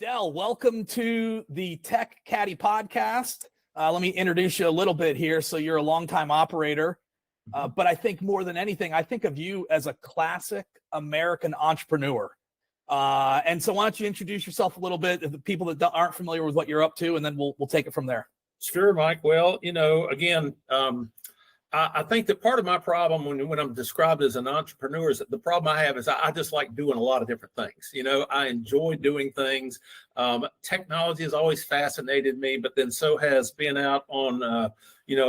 Del, welcome to the Tech Caddie podcast. Let me introduce you a little bit here. So you're a longtime operator, but I think more than anything, I think of you as a classic American entrepreneur. And so why don't you introduce yourself a little bit, the people that aren't familiar with what you're up to, and then we'll take it from there. Sure, Mike. Well, again, I think that part of my problem when I'm described as an entrepreneur is that the problem I have is I just like doing a lot of different things. I enjoy doing things. Technology has always fascinated me, but then so has being out on, a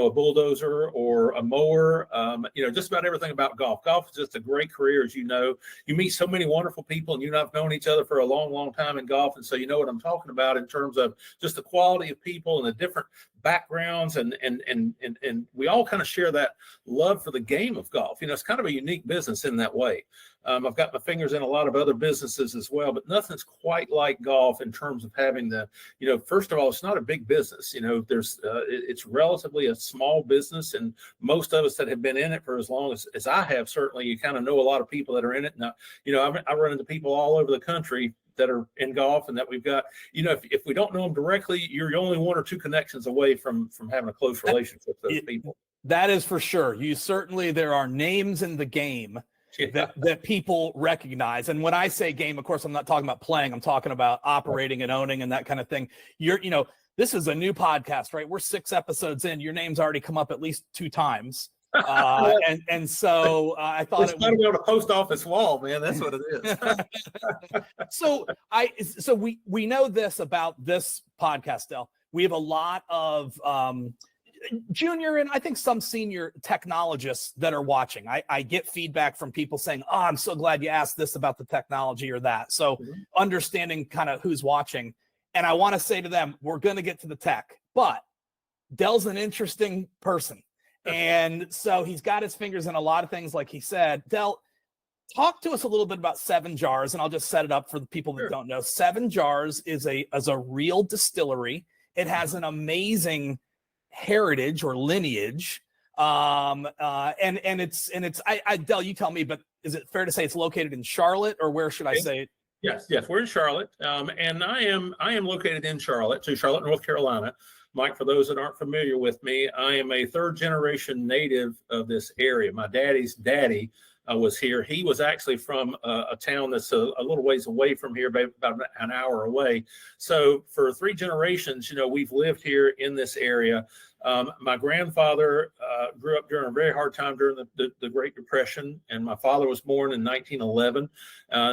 bulldozer or a mower, just about everything about golf. Golf is just a great career, as you know. You meet so many wonderful people, and have known each other for a long, long time in golf. And so you know what I'm talking about in terms of just the quality of people and the different backgrounds, and we all kind of share that love for the game of golf. It's kind of a unique business in that way. I've got my fingers in a lot of other businesses as well, but nothing's quite like golf in terms of having first of all, it's not a big business. It's relatively a small business, and most of us that have been in it for as long as I have, certainly you kind of know a lot of people that are in it. Now, I run into people all over the country that are in golf, and that we've got, if we don't know them directly, you're only one or two connections away from having a close relationship with those people. That is for sure. There are names in the game that people recognize. And when I say game, of course, I'm not talking about playing. I'm talking about operating and owning and that kind of thing. This is a new podcast, right? We're 6 episodes in. Your name's already come up at least 2 times. And so I thought it's got to be on a post office wall, man. That's what it is. So we know this about this podcast, Del. We have a lot of junior and I think some senior technologists that are watching. I get feedback from people saying, "Oh, I'm so glad you asked this about the technology or that." So understanding kind of who's watching, and I want to say to them, we're going to get to the tech, but Del's an interesting person. And so he's got his fingers in a lot of things, like he said. Del, talk to us a little bit about Seven Jars, and I'll just set it up for the people that don't know. Seven Jars is a real distillery. It has an amazing heritage or lineage, and it's Del, you tell me, but is it fair to say it's located in Charlotte, or where should I say it? Yes, we're in Charlotte, and I am located in Charlotte, North Carolina. Mike, for those that aren't familiar with me, I am a 3rd-generation native of this area. My daddy's daddy was here. He was actually from a town that's a little ways away from here, about an hour away. So for 3 generations, we've lived here in this area. My grandfather grew up during a very hard time during the Great Depression, and my father was born in 1911.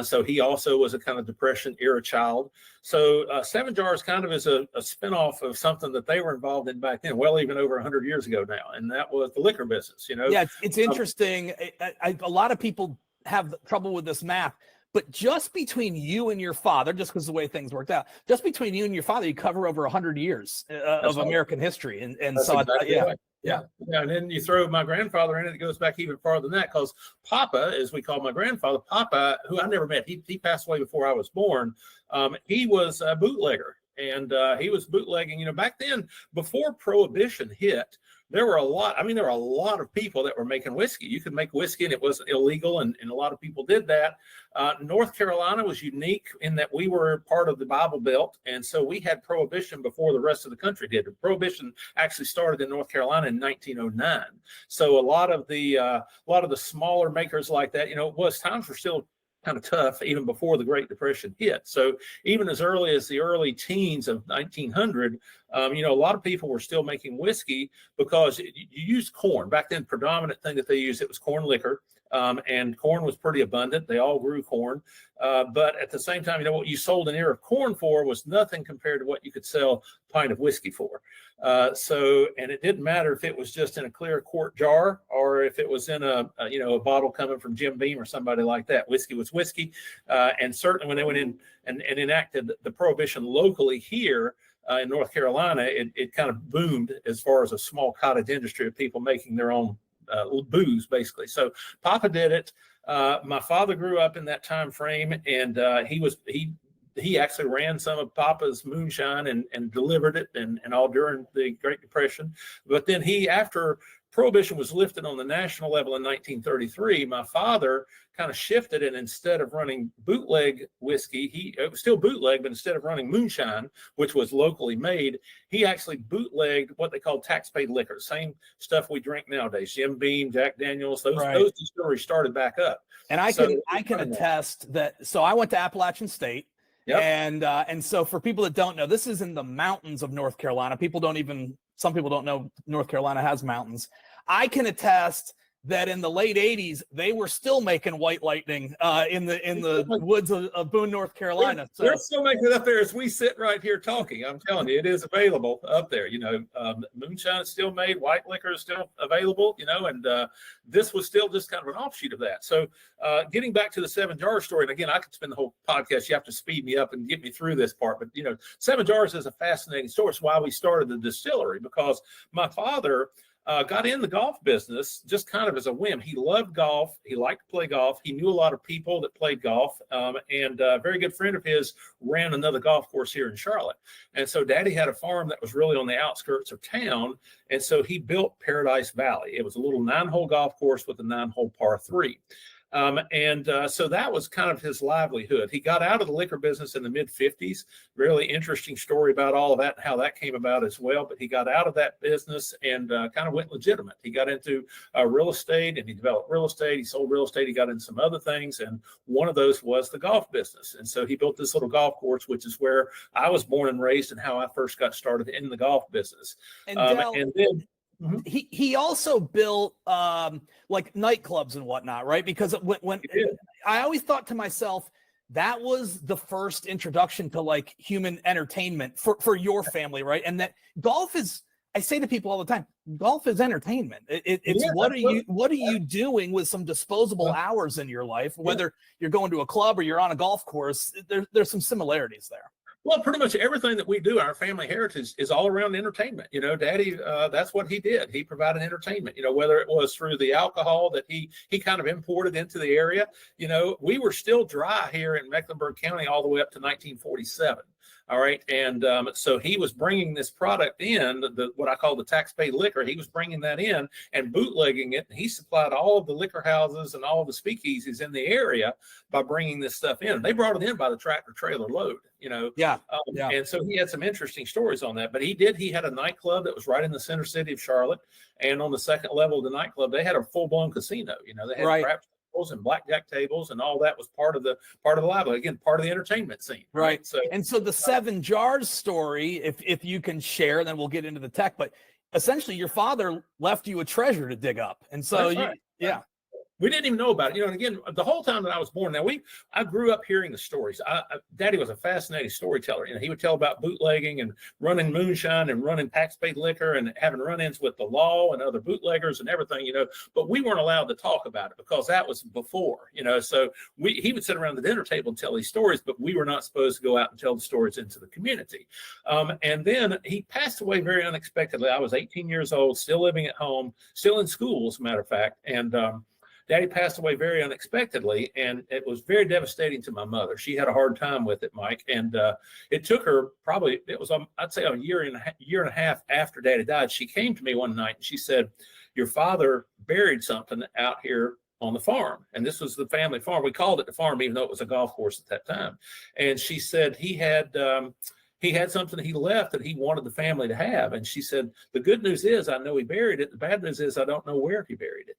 So he also was a kind of Depression era child. So Seven Jars kind of is a spinoff of something that they were involved in back then, well, even over 100 years ago now, and that was the liquor business. Yeah, it's interesting. A lot of people have trouble with this math. But just between you and your father, just because of the way things worked out, just between you and your father, you cover over 100 years of American history. And so, exactly right. Yeah. And then you throw my grandfather in it, it goes back even farther than that, because Papa, as we call my grandfather, Papa, who I never met, he passed away before I was born. He was a bootlegger, and he was bootlegging, back then, before Prohibition hit. There were a lot of people that were making whiskey. You could make whiskey and it wasn't illegal, and a lot of people did that. North Carolina was unique in that we were part of the Bible Belt, and so we had Prohibition before the rest of the country did. Prohibition actually started in North Carolina in 1909. So a lot of the smaller makers like that, times were still kind of tough even before the Great Depression hit. So even as early as the early teens of 1900, a lot of people were still making whiskey because you used corn. Back then, predominant thing that they used, it was corn liquor, and corn was pretty abundant. They all grew corn. But at the same time, what you sold an ear of corn for was nothing compared to what you could sell a pint of whiskey for. And it didn't matter if it was just in a clear quart jar or if it was in a bottle coming from Jim Beam or somebody like that. Whiskey was whiskey. And certainly when they went in and enacted the Prohibition locally here in North Carolina, it kind of boomed as far as a small cottage industry of people making their own booze, basically. So Papa did it. My father grew up in that time frame, and he actually ran some of Papa's moonshine and delivered it and all during the Great Depression. But then after Prohibition was lifted on the national level in 1933, my father kind of shifted, and instead of running bootleg whiskey, it was still bootleg, but instead of running moonshine, which was locally made, he actually bootlegged what they called tax-paid liquor, same stuff we drink nowadays, Jim Beam, Jack Daniels, those distilleries started back up. And I can attest that. So I went to Appalachian State. Yep. And so for people that don't know, this is in the mountains of North Carolina. Some people don't know North Carolina has mountains. I can attest that in the late 80s, they were still making White Lightning in the woods of Boone, North Carolina. So they're still making it up there as we sit right here talking. I'm telling you, it is available up there. Moonshine is still made, white liquor is still available, and this was still just kind of an offshoot of that. So getting back to the Seven Jars story, and again, I could spend the whole podcast. You have to speed me up and get me through this part. But, Seven Jars is a fascinating story. It's why we started the distillery, because my father got in the golf business just kind of as a whim. He loved golf. He liked to play golf. He knew a lot of people that played golf. And a very good friend of his ran another golf course here in Charlotte. And so Daddy had a farm that was really on the outskirts of town. And so he built Paradise Valley. It was a little 9-hole golf course with a 9-hole par 3. So that was kind of his livelihood. He got out of the liquor business in the mid-50s. Really interesting story about all of that and how that came about as well. But he got out of that business and kind of went legitimate. He got into real estate, and he developed real estate. He sold real estate. He got into some other things, and one of those was the golf business. And so he built this little golf course, which is where I was born and raised and how I first got started in the golf business. And then he also built like nightclubs and whatnot, right? Because when I always thought to myself, that was the first introduction to like human entertainment for your family, right? And that golf is, I say to people all the time, golf is entertainment. It's what are you doing with some disposable hours in your life, whether you're going to a club or you're on a golf course. There's some similarities there. Well, pretty much everything that we do, our family heritage is all around entertainment. Daddy, that's what he did. He provided entertainment, whether it was through the alcohol that he kind of imported into the area. We were still dry here in Mecklenburg County all the way up to 1947. All right. And so he was bringing this product in, what I call the tax-paid liquor. He was bringing that in and bootlegging it. And he supplied all of the liquor houses and all of the speakeasies in the area by bringing this stuff in. They brought it in by the tractor trailer load, And so he had some interesting stories on that. But he had a nightclub that was right in the center city of Charlotte. And on the second level of the nightclub, they had a full-blown casino. They had craps and blackjack tables, and all that was part of the livelihood. Again, part of the entertainment scene. Right. So the Seven Jars story, if you can share, then we'll get into the tech. But essentially, your father left you a treasure to dig up, and so we didn't even know about it. And again, the whole time that I was born, I grew up hearing the stories. Daddy was a fascinating storyteller. He would tell about bootlegging and running moonshine and running tax-paid liquor and having run-ins with the law and other bootleggers and everything, but we weren't allowed to talk about it because that was before, so he would sit around the dinner table and tell these stories, but we were not supposed to go out and tell the stories into the community. And then he passed away very unexpectedly. I was 18 years old, still living at home, still in school, as a matter of fact. And Daddy passed away very unexpectedly, and it was very devastating to my mother. She had a hard time with it, Mike, and it took her I'd say a year and a half after Daddy died. She came to me one night and she said, "Your father buried something out here on the farm." And this was the family farm. We called it the farm, even though it was a golf course at that time. And she said he had something he left that he wanted the family to have. And she said, "The good news is I know he buried it. The bad news is I don't know where he buried it."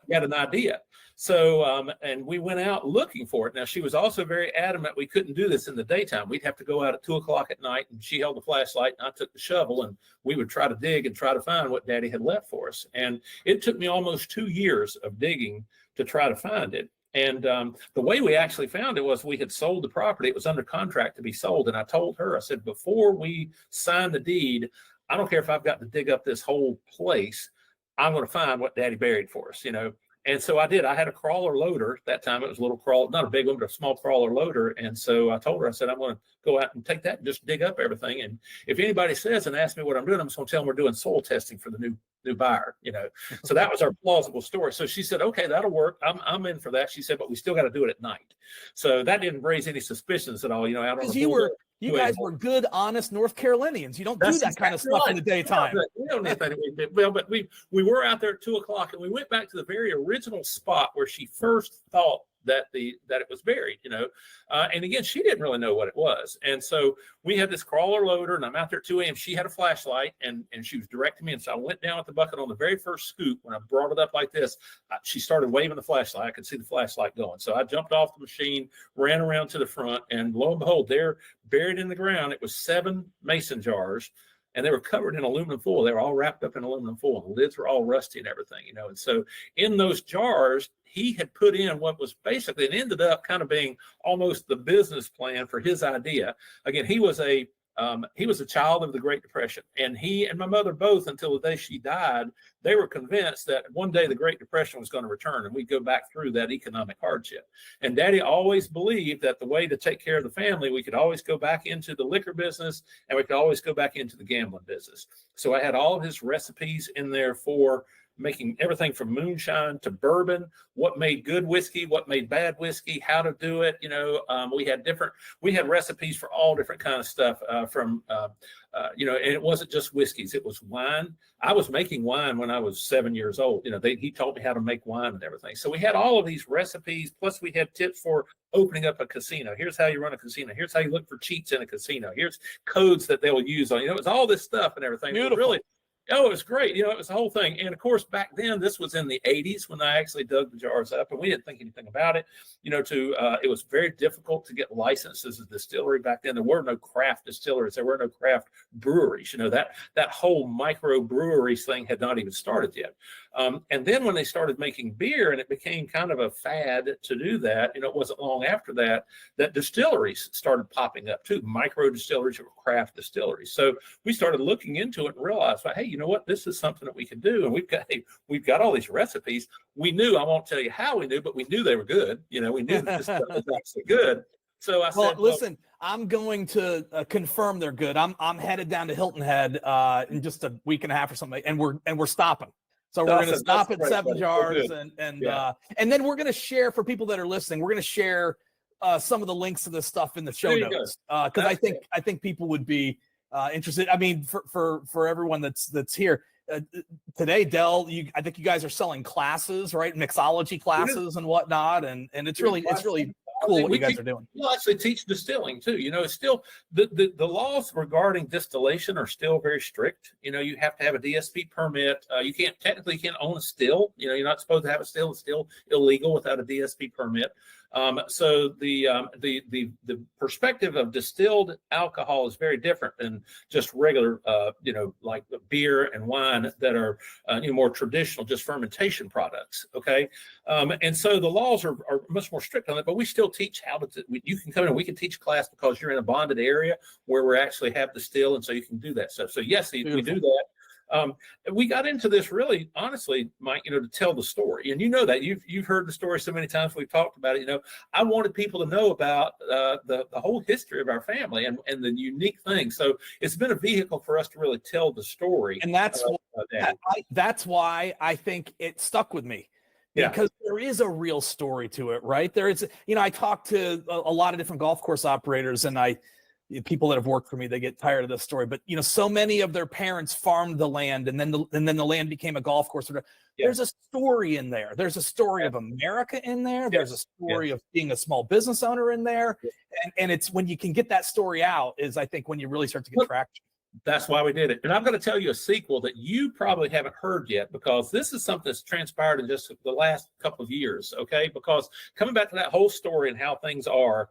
He had an idea. So, and we went out looking for it. Now, she was also very adamant we couldn't do this in the daytime. We'd have to go out at 2:00 at night, and she held the flashlight and I took the shovel, and we would try to dig and try to find what Daddy had left for us. And it took me almost 2 years of digging to try to find it. And the way we actually found it was we had sold the property. It was under contract to be sold. And I told her, I said, before we sign the deed, I don't care if I've got to dig up this whole place. I'm going to find what Daddy buried for us, And so I did. I had a crawler loader. At that time, it was a little crawler, not a big one, but a small crawler loader. And so I told her, I said, I'm going to go out and take that and just dig up everything. And if anybody says and asks me what I'm doing, I'm just going to tell them we're doing soil testing for the new buyer, So that was our plausible story. So she said, "Okay, that'll work. I'm in for that." She said, "But we still got to do it at night." So that didn't raise any suspicions at all, out on the You guys were good, honest North Carolinians. You don't do that kind of stuff in the daytime. We don't need that. Well, but we were out there at 2:00, and we went back to the very original spot where she first thought that it was buried, and again, she didn't really know what it was. And so we had this crawler loader, and I'm out there at 2 a.m. She had a flashlight, and she was directing me. And so I went down with the bucket on the very first scoop. When I brought it up like this, she started waving the flashlight. I could see the flashlight going. So I jumped off the machine, ran around to the front, and lo and behold, there, buried in the ground, it was 7 mason jars. And they were covered in aluminum foil. They were all wrapped up in aluminum foil. The lids were all rusty and everything, And so in those jars, he had put in what was basically, it ended up kind of being almost the business plan for his idea. Again, he was a child of the Great Depression, and he and my mother both, until the day she died, they were convinced that one day the Great Depression was going to return and we'd go back through that economic hardship. And Daddy always believed that the way to take care of the family, we could always go back into the liquor business, and we could always go back into the gambling business. So I had all of his recipes in there for making everything from moonshine to bourbon, what made good whiskey, what made bad whiskey, how to do it. We had recipes for all different kind of stuff and it wasn't just whiskeys, it was wine. I was making wine when I was 7 years old. He taught me how to make wine and everything. So we had all of these recipes, plus we had tips for opening up a casino. Here's how you run a casino. Here's how you look for cheats in a casino. Here's codes that they will use on, it was all this stuff and everything. Beautiful. Really, it was great. It was the whole thing. And of course, back then, this was in the 80s when I actually dug the jars up, and we didn't think anything about it. It was very difficult to get licensed as a distillery back then. There were no craft distilleries. There were no craft breweries. That whole micro breweries thing had not even started yet. And then when they started making beer and it became kind of a fad to do that, it wasn't long after that distilleries started popping up too, micro distilleries or craft distilleries. So we started looking into it and realized, hey, you know what, this is something that we can do. And we've got all these recipes. We knew, I won't tell you how we knew, but we knew they were good. We knew that this stuff was actually good. So I said, listen, I'm going to confirm they're good. I'm headed down to Hilton Head in just a week and a half or something, and we're stopping. So we're going to stop at Seven Jars, and then we're going to share, for people that are listening, we're going to share some of the links to this stuff in the show notes, because I think people would be interested. I mean, for everyone that's here today, Del, I think you guys are selling classes, right? Mixology classes and whatnot, and it's really cool what you guys are doing. We'll actually teach distilling too. It's still the laws regarding distillation are still very strict. You have to have a DSP permit. You can't own a still. You're not supposed to have a still. It's still illegal without a DSP permit. So the perspective of distilled alcohol is very different than just regular, like beer and wine that are more traditional, just fermentation products. Okay, and so the laws are much more strict on it. But we still teach how to. You can come in and we can teach a class because you're in a bonded area where we actually have distill, and so you can do that stuff. So yes, we do that. We got into this really, honestly, Mike, to tell the story. And that you've heard the story so many times. We've talked about it. I wanted people to know about the whole history of our family and the unique things. So it's been a vehicle for us to really tell the story. And that's why I think it stuck with me. Because there is a real story to it, right? There is, I talked to a lot of different golf course operators, and people that have worked for me, they get tired of this story, but so many of their parents farmed the land, and then the land became a golf course. There's a story in there. There's a story of America in there. There's a story of being a small business owner in there. And it's when you can get that story out is, I think, when you really start to get traction. That's why we did it. And I'm going to tell you a sequel that you probably haven't heard yet, because this is something that's transpired in just the last couple of years. Okay. Because coming back to that whole story and how things are,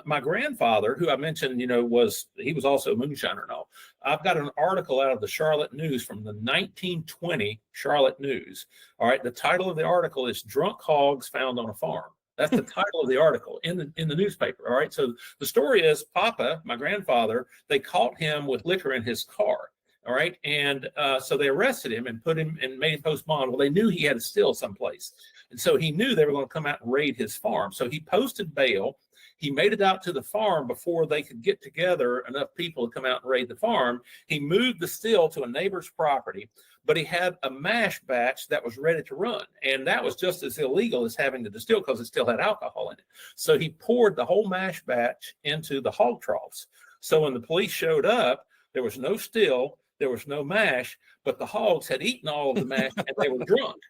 my grandfather, who I mentioned, he was also a moonshiner and all. I've got an article out of the Charlotte News from the 1920 Charlotte News. All right. The title of the article is "Drunk Hogs Found on a Farm." That's the title of the article in the newspaper. All right. So the story is Papa, my grandfather, they caught him with liquor in his car. All right. And so they arrested him and put him and made him post bond. Well, they knew he had a still someplace. And so he knew they were going to come out and raid his farm. So he posted bail. He made it out to the farm before they could get together enough people to come out and raid the farm. He moved the still to a neighbor's property, but he had a mash batch that was ready to run. And that was just as illegal as having the distill because it still had alcohol in it. So he poured the whole mash batch into the hog troughs. So when the police showed up, there was no still, there was no mash, but the hogs had eaten all of the mash and they were drunk.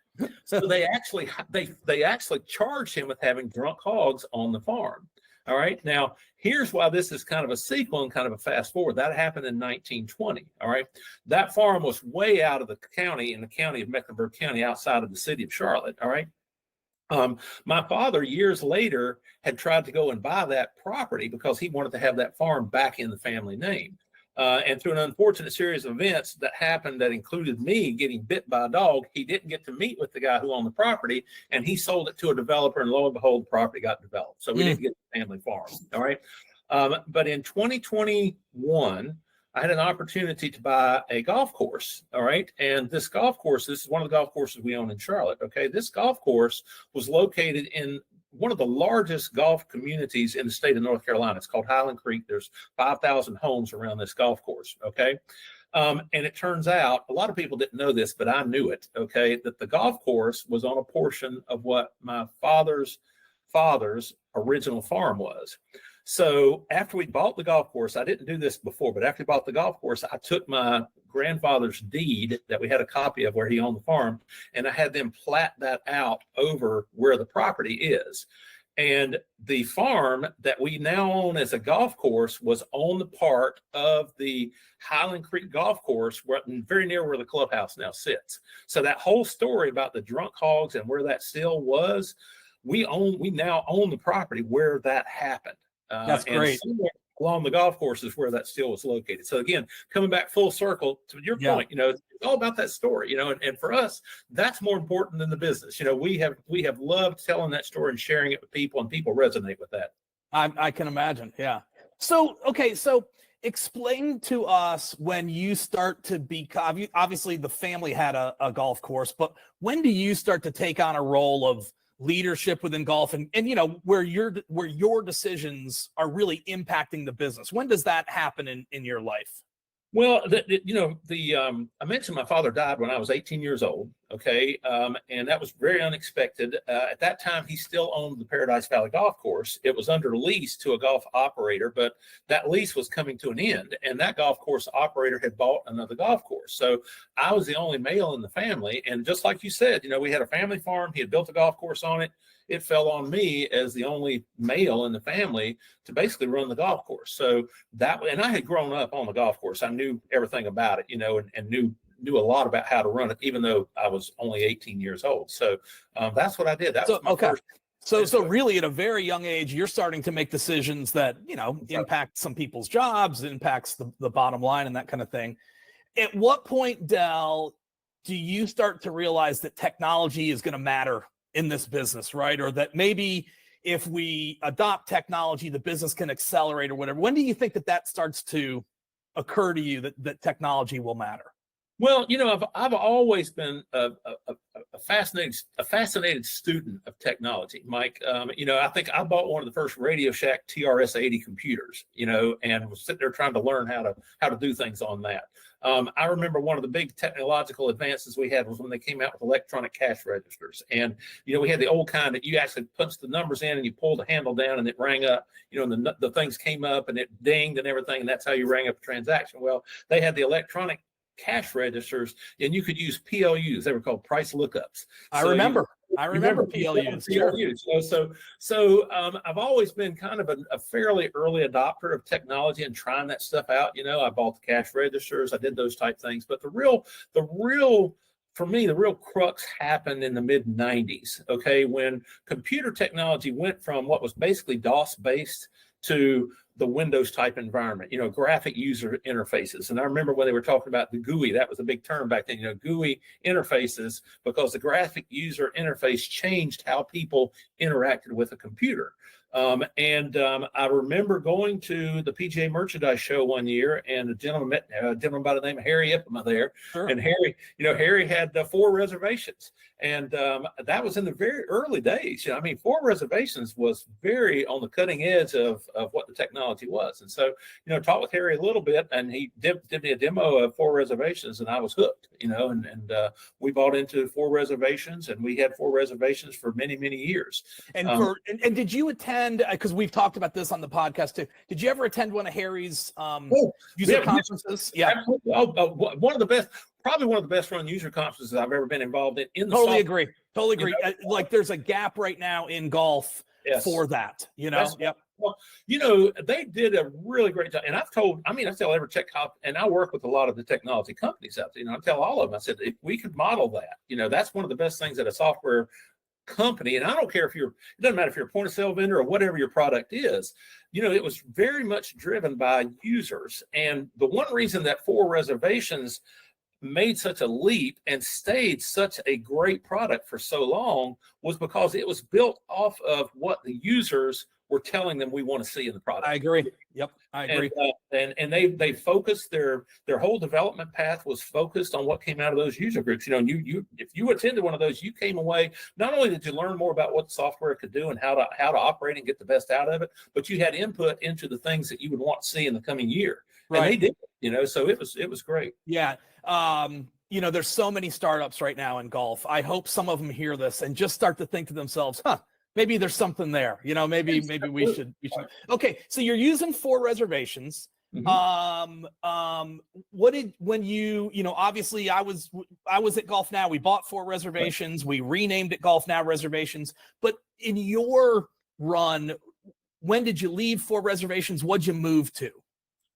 So they actually charged him with having drunk hogs on the farm. All right. Now, here's why this is kind of a sequel and kind of a fast forward. That happened in 1920. All right. That farm was way out of the county, in the county of Mecklenburg County, outside of the city of Charlotte. All right. My father, years later, had tried to go and buy that property because he wanted to have that farm back in the family name. And through an unfortunate series of events that happened that included me getting bit by a dog, he didn't get to meet with the guy who owned the property, and he sold it to a developer, and lo and behold, the property got developed. So we didn't get the family farm. All right. But in 2021, I had an opportunity to buy a golf course. All right. And this golf course, this is one of the golf courses we own in Charlotte. Okay. This golf course was located in one of the largest golf communities in the state of North Carolina. It's called Highland Creek. There's 5,000 homes around this golf course. Okay. And it turns out, a lot of people didn't know this, but I knew it. Okay. That the golf course was on a portion of what my father's original farm was. So after we bought the golf course, I didn't do this before, but after we bought the golf course, I took my grandfather's deed that we had a copy of where he owned the farm, and I had them plat that out over where the property is. And the farm that we now own as a golf course was on the part of the Highland Creek golf course, very near where the clubhouse now sits. So that whole story about the drunk hogs and where that still was, we now own the property where that happened. That's great. Along the golf course is where that still was located. So again, coming back full circle to your point, it's all about that story, and for us, that's more important than the business. We have loved telling that story and sharing it with people, and people resonate with that. I can imagine. Yeah. So, okay. So explain to us when you start to become, obviously the family had a golf course, but when do you start to take on a role of leadership within golf and where your decisions are really impacting the business? When does that happen in your life? Well, I mentioned my father died when I was 18 years old. Okay. And that was very unexpected. At that time, he still owned the Paradise Valley Golf Course. It was under lease to a golf operator, but that lease was coming to an end. And that golf course operator had bought another golf course. So I was the only male in the family. And just like you said, we had a family farm. He had built a golf course on it. It fell on me as the only male in the family to basically run the golf course. So and I had grown up on the golf course. I knew everything about it, and knew a lot about how to run it, even though I was only 18 years old. So that's what I did. That was my first. So really at a very young age, you're starting to make decisions that, impact some people's jobs, impacts the bottom line and that kind of thing. At what point, Del, do you start to realize that technology is going to matter in this business, right? Or that maybe if we adopt technology, the business can accelerate or whatever? When do you think that starts to occur to you that technology will matter? Well, I've always been a fascinated student of technology, Mike. I think I bought one of the first Radio Shack TRS-80 computers, and was sitting there trying to learn how to do things on that. I remember one of the big technological advances we had was when they came out with electronic cash registers. And, we had the old kind that you actually punched the numbers in and you pulled the handle down and it rang up, and the things came up and it dinged and everything. And that's how you rang up a transaction. Well, they had the electronic cash registers, and you could use PLUs. They were called price lookups. I remember PLUs. Sure. So I've always been kind of a fairly early adopter of technology and trying that stuff out. I bought the cash registers. I did those type things. But the real for me, the real crux happened in the mid 90s. Okay, when computer technology went from what was basically DOS based to the Windows type environment, graphic user interfaces. And I remember when they were talking about the GUI, that was a big term back then, GUI interfaces, because the graphic user interface changed how people interacted with a computer. I remember going to the PGA Merchandise Show one year, and a gentleman by the name of Harry Ippema there. Sure. And Harry had 4 reservations. And that was in the very early days. 4 reservations was very on the cutting edge of what the technology was. And so, talked with Harry a little bit, and he did me a demo of 4 reservations, and I was hooked, and we bought into 4 reservations, and we had 4 reservations for many, many years. And did you attend attend, because we've talked about this on the podcast too. Did you ever attend one of Harry's user yeah, conferences? Yeah. Absolutely. One of the best, probably one of the best run user conferences I've ever been involved in. Totally agree. Like there's a gap right now in golf for that, Yep. Well, they did a really great job. And I tell every tech cop, and I work with a lot of the technology companies out there, I tell all of them, I said, if we could model that, that's one of the best things that a software company, and I don't care it doesn't matter if you're a point of sale vendor or whatever your product is, it was very much driven by users. And the one reason that For Reservations made such a leap and stayed such a great product for so long was because it was built off of what the users were telling them we want to see in the product. I agree. Yep, I agree. And they focused their whole development path was focused on what came out of those user groups. You if you attended one of those, you came away, not only did you learn more about what software could do and how to operate and get the best out of it, but you had input into the things that you would want to see in the coming year. Right. And they did, so it was great. Yeah. There's so many startups right now in golf. I hope some of them hear this and just start to think to themselves, maybe there's something there, maybe we should. Okay. So you're using For Reservations. Mm-hmm. Obviously I was at Golf Now. We bought For Reservations. Right. We renamed it Golf Now Reservations. But in your run, when did you leave For Reservations? What'd you move to?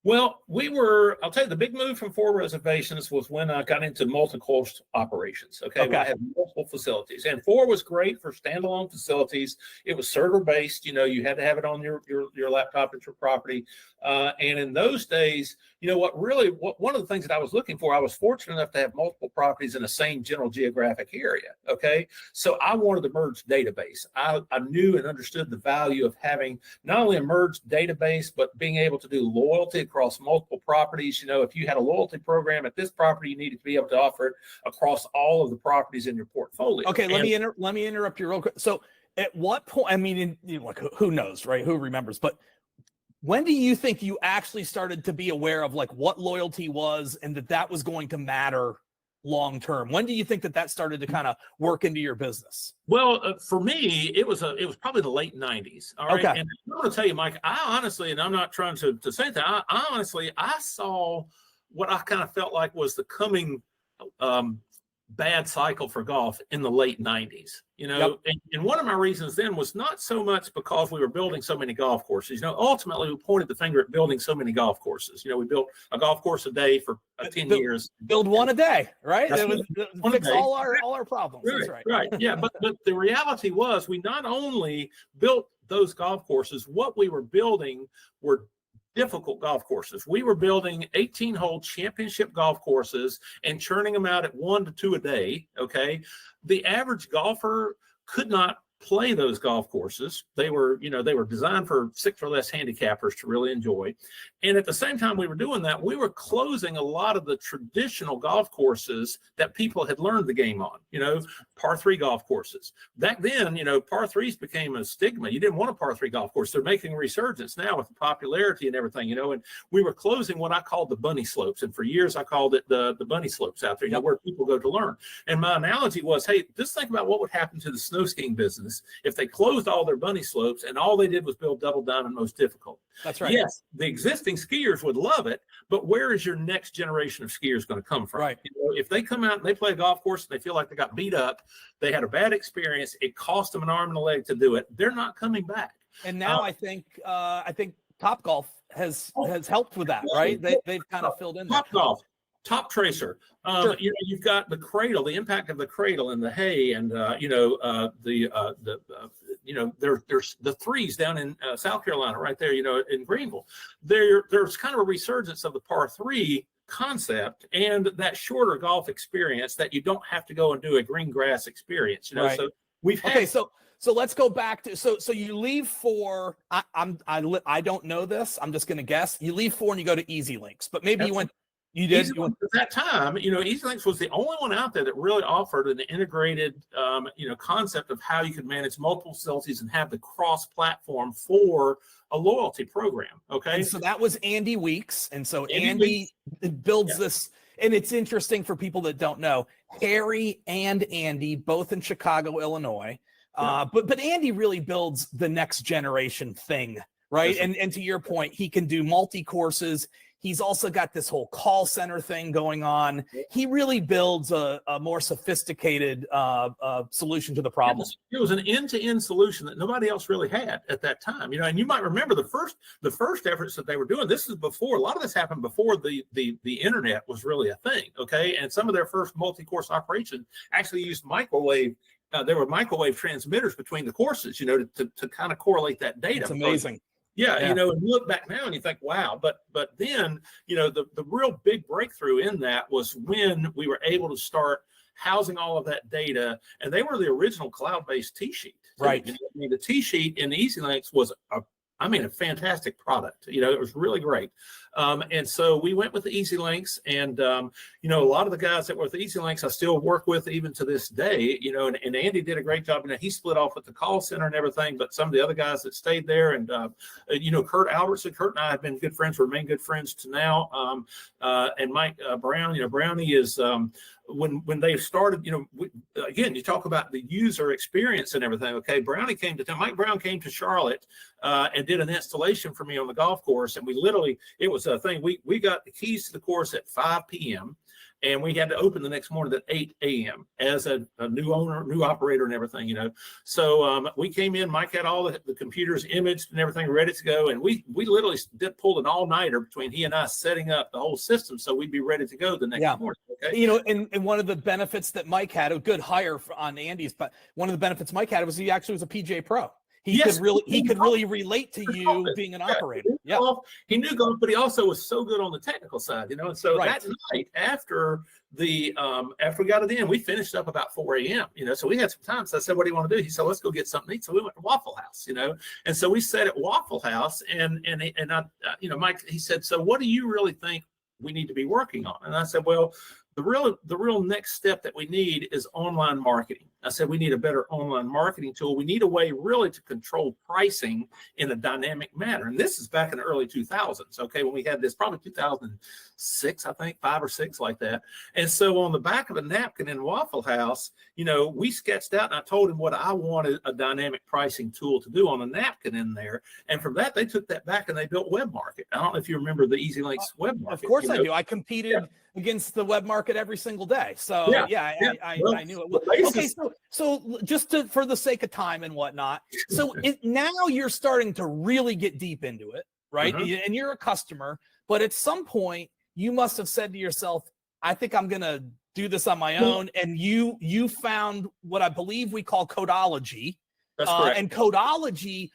Well, I'll tell you, the big move from For Reservations was when I got into multi-course operations. Okay. I had multiple facilities, and For was great for standalone facilities. It was server-based, you had to have it on your laptop at your property. And in those days, one of the things that I was looking for, I was fortunate enough to have multiple properties in the same general geographic area. Okay. So I wanted to merge database. I knew and understood the value of having not only a merged database, but being able to do loyalty across multiple properties. If you had a loyalty program at this property, you needed to be able to offer it across all of the properties in your portfolio. Okay. Let me interrupt you real quick. So at what point, who knows, right? Who remembers, but when do you think you actually started to be aware of what loyalty was and that was going to matter long term? When do you think that started to kind of work into your business? Well, for me, it was probably the late 90s. All right. Okay. And I'm going to tell you, Mike, I honestly, and I'm not trying to say that, I saw what I kind of felt like was the coming bad cycle for golf in the late 90s, Yep. And one of my reasons then was not so much because we were building so many golf courses. Ultimately we pointed the finger at building so many golf courses. We built a golf course a day for 10 years. Build one a day, right? Fix all our problems. Right, that's right. Right. Yeah. But the reality was we not only built those golf courses, what we were building were difficult golf courses. We were building 18-hole championship golf courses and churning them out at 1 to 2 a day. Okay. The average golfer could not play those golf courses. They were designed for 6 or less handicappers to really enjoy. And at the same time we were doing that, we were closing a lot of the traditional golf courses that people had learned the game on, par 3 golf courses. Back then, par 3s became a stigma. You didn't want a par 3 golf course. They're making a resurgence now with the popularity and everything, and we were closing what I called the bunny slopes. And for years I called it the bunny slopes out there, where people go to learn. And my analogy was, hey, just think about what would happen to the snow skiing business if they closed all their bunny slopes and all they did was build double diamond most difficult. That's right. Yes, the existing skiers would love it, but where is your next generation of skiers going to come from? Right. If they come out and they play a golf course and they feel like they got beat up, they had a bad experience, it cost them an arm and a leg to do it, they're not coming back. And now I think Topgolf has helped with that, right? They've kind of filled in that. Topgolf. Top Tracer. Sure. You've got the cradle, the impact of the cradle and the hay, and there's the threes down in South Carolina, right there, in Greenville. There's kind of a resurgence of the par 3 concept and that shorter golf experience that you don't have to go and do a green grass experience. Right. So we've had. Okay, so let's go back to so you leave For. I don't know this. I'm just going to guess. You leave For and you go to EZLinks, but maybe you went. You did. At that time, EZLinks was the only one out there that really offered an integrated, concept of how you could manage multiple facilities and have the cross-platform for a loyalty program. Okay. And so that was Andy Weeks. And so Andy builds this, and it's interesting for people that don't know, Harry and Andy, both in Chicago, Illinois. But Andy really builds the next generation thing, right? Yes, And to your point, he can do multi-courses. He's also got this whole call center thing going on. He really builds a more sophisticated solution to the problem. It was an end-to-end solution that nobody else really had at that time. And you might remember the first efforts that they were doing. This is before, a lot of this happened before the internet was really a thing. Okay. And some of their first multi-course operations actually used microwave. There were microwave transmitters between the courses, to kind of correlate that data. It's amazing. Yeah, and you look back now and you think, wow, but then, the real big breakthrough in that was when we were able to start housing all of that data, and they were the original cloud-based T-sheet. Right. The T-sheet in EZLinks was a fantastic product. It was really great. And so we went with the EZLinks, and a lot of the guys that were with EZLinks I still work with even to this day. And Andy did a great job. He split off with the call center and everything, but some of the other guys that stayed there, and Kurt Albertson, Kurt and I have been good friends, remain good friends to now. And Mike Brown, Brownie is when they started, again, you talk about the user experience and everything. Okay, Mike Brown came to Charlotte and did an installation for me on the golf course, and it was a thing. We got the keys to the course at 5 p.m. and we had to open the next morning at 8 a.m. as a new owner, new operator, and everything. So we came in. Mike had all the computers imaged and everything ready to go, and we literally pulled an all-nighter between he and I setting up the whole system so we'd be ready to go the next morning. Okay? And one of the benefits that Mike had, a good hire on Andy's, but one of the benefits Mike had was he actually was a PGA Pro. He could really relate to you being an operator. Yeah, he knew golf, but he also was so good on the technical side, And so that night after we got it in, we finished up about 4 a.m. So we had some time. So I said, "What do you want to do?" He said, "Let's go get something to eat." So we went to Waffle House, And so we sat at Waffle House, and I, Mike, he said, "So what do you really think we need to be working on?" And I said, "Well, the real next step that we need is online marketing." I said, we need a better online marketing tool. We need a way really to control pricing in a dynamic manner. And this is back in the early 2000s, okay, when we had this, probably 2006, I think, 5 or 6, like that. And so on the back of a napkin in Waffle House, we sketched out, and I told him what I wanted a dynamic pricing tool to do on a napkin in there. And from that, they took that back and they built Web Market. I don't know if you remember the EZLinks Web Market. Of course I do. I competed against the Web Market every single day. So I knew it. Well, okay, so just for the sake of time and whatnot, so now you're starting to really get deep into it, right? And you're a customer, but at some point you must have said to yourself, I think I'm going to do this on my own. And you found what I believe we call Kodology. That's correct. And Kodology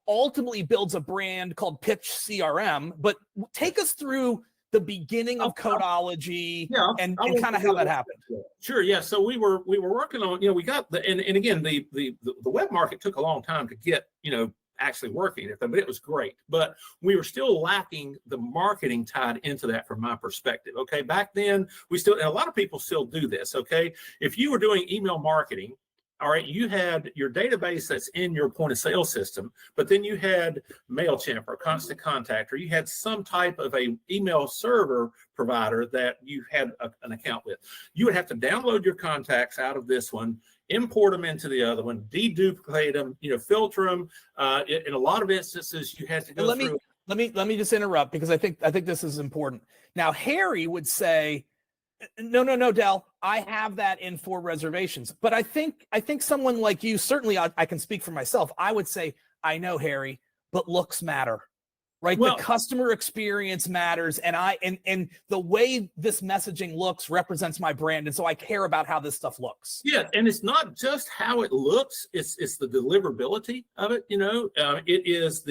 ultimately builds a brand called Pitch CRM. But take us through the beginning of Kodology and kind of how that happened. Sure. Yeah. So we were working on, we got and again, the Web Market took a long time to get, actually working, but it was great. But we were still lacking the marketing tied into that from my perspective. Okay. Back then and a lot of people still do this. Okay. If you were doing email marketing, all right, you had your database that's in your point of sale system, but then you had MailChimp or Constant Contact, or you had some type of a email server provider that you had an account with. You would have to download your contacts out of this one, import them into the other one, deduplicate them, filter them. In a lot of instances, you had to go through. Let me just interrupt, because I think this is important. Now, Harry would say, no, Del, I have that in for reservations. But I think someone like you, certainly I can speak for myself. I would say, I know, Harry, but looks matter, right? Well, the customer experience matters. And the way this messaging looks represents my brand. And so I care about how this stuff looks. Yeah. And it's not just how it looks. It's the deliverability of it. It is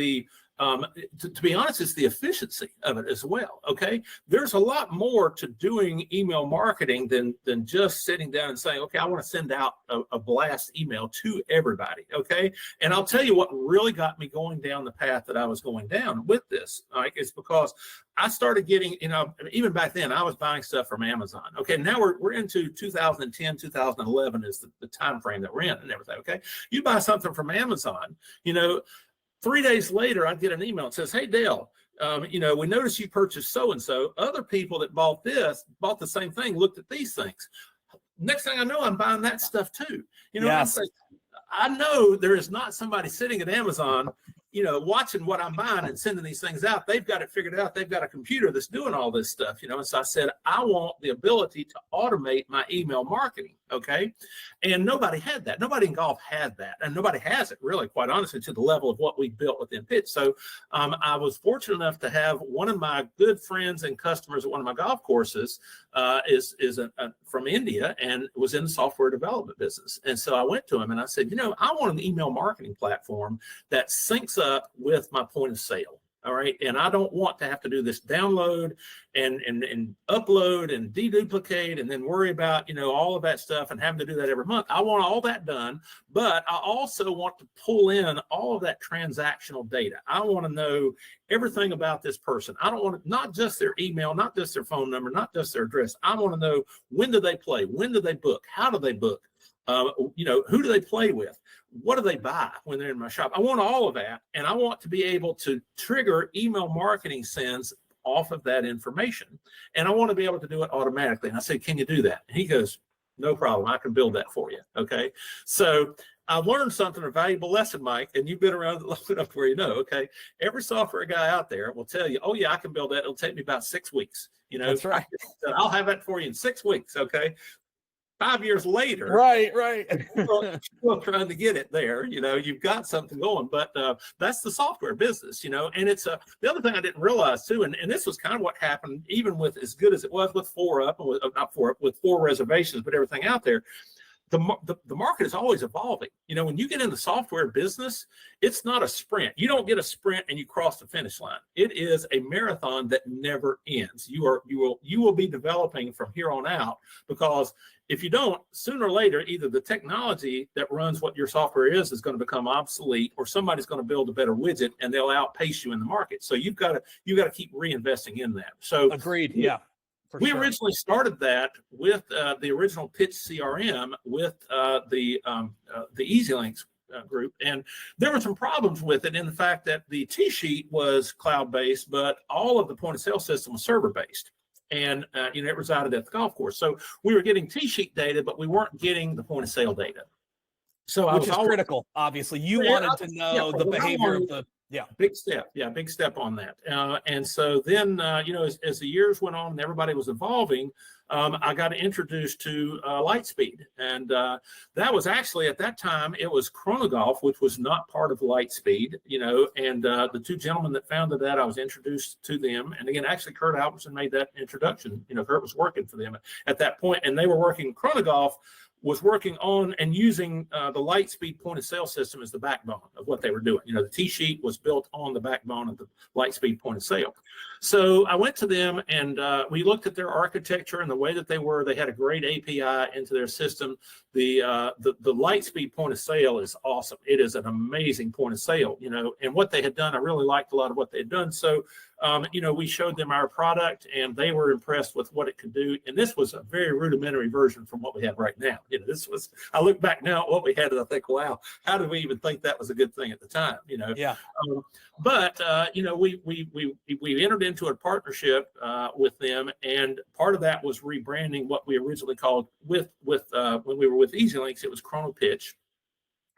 to be honest, it's the efficiency of it as well. Okay. There's a lot more to doing email marketing than just sitting down and saying, okay, I want to send out a blast email to everybody. Okay. And I'll tell you what really got me going down the path that I was going down with this. It's because I started getting, even back then I was buying stuff from Amazon. Okay. Now we're into 2010, 2011 is the time frame that we're in and everything. Okay. You buy something from Amazon, 3 days later, I get an email that says, "Hey, Dale, we noticed you purchased so-and-so. Other people that bought the same thing, looked at these things. Next thing I know, I'm buying that stuff too. Yes. I know there is not somebody sitting at Amazon, you know, watching what I'm buying and sending these things out. They've got it figured out. They've got a computer that's doing all this stuff, you know. And so I said, I want the ability to automate my email marketing. Okay. And nobody had that. Nobody in golf had that. And nobody has it really, quite honestly, to the level of what we built within Pitch. So I was fortunate enough to have one of my good friends and customers at one of my golf courses is from India and was in the software development business. And so I went to him and I said, you know, I want an email marketing platform that syncs up with my point of sale. All right. And I don't want to have to do this download and upload and deduplicate and then worry about, you know, all of that stuff and having to do that every month. I want all that done, but I also want to pull in all of that transactional data. I want to know everything about this person. I don't want to, not just their email, not just their phone number, not just their address. I want to know, when do they play? When do they book? How do they book? You know, who do they play with? What do they buy when they're in my shop? I want all of that. And I want to be able to trigger email marketing sends off of that information. And I want to be able to do it automatically. And I said, can you do that? And he goes, no problem. I can build that for you. Okay. So I learned something, a valuable lesson, Mike, and you've been around long enough where you know, okay, every software guy out there will tell you, oh yeah, I can build that. It'll take me about 6 weeks. You know, that's right. I'll have that for you in 6 weeks. Okay. 5 years later, right, still trying to get it there. You know, you've got something going, but that's the software business, you know. And it's the other thing I didn't realize too, and this was kind of what happened, even with as good as it was with 4UP, and with 4 reservations, but everything out there. The market is always evolving. You know, when you get in the software business, it's not a sprint. You don't get a sprint and you cross the finish line. It is a marathon that never ends. You will be developing from here on out, because if you don't, sooner or later, either the technology that runs what your software is going to become obsolete, or somebody's going to build a better widget and they'll outpace you in the market. So you've got to keep reinvesting in that. So agreed. Yeah. We originally started that with the original Pitch CRM with the EZLinks group, and there were some problems with it in the fact that the T-sheet was cloud-based, but all of the point-of-sale system was server-based, and you know, it resided at the golf course. So we were getting T-sheet data, but we weren't getting the point-of-sale data. So which is critical. Obviously, you wanted to know the behavior of the. Yeah, big step. Yeah, big step on that. And so then, you know, as the years went on and everybody was evolving, I got introduced to Lightspeed. And that was actually, at that time, it was Chronogolf, which was not part of Lightspeed, you know, and the 2 gentlemen that founded that, I was introduced to them. And again, actually, Kurt Albertson made that introduction. You know, Kurt was working for them at that point, and they were working, Chronogolf was working on and using the Lightspeed point of sale system as the backbone of what they were doing. You know, the T-sheet was built on the backbone of the Lightspeed point of sale. So I went to them and we looked at their architecture and the way that they were. They had a great API into their system. The Lightspeed point of sale is awesome. It is an amazing point of sale, you know, and what they had done, I really liked a lot of what they had done. So, you know, we showed them our product and they were impressed with what it could do. And this was a very rudimentary version from what we have right now. You know, this was, I look back now at what we had and I think, wow, how did we even think that was a good thing at the time? You know? Yeah. But you know, we entered into a partnership with them, and part of that was rebranding what we originally called when we were with EZLinks, it was Chrono Pitch.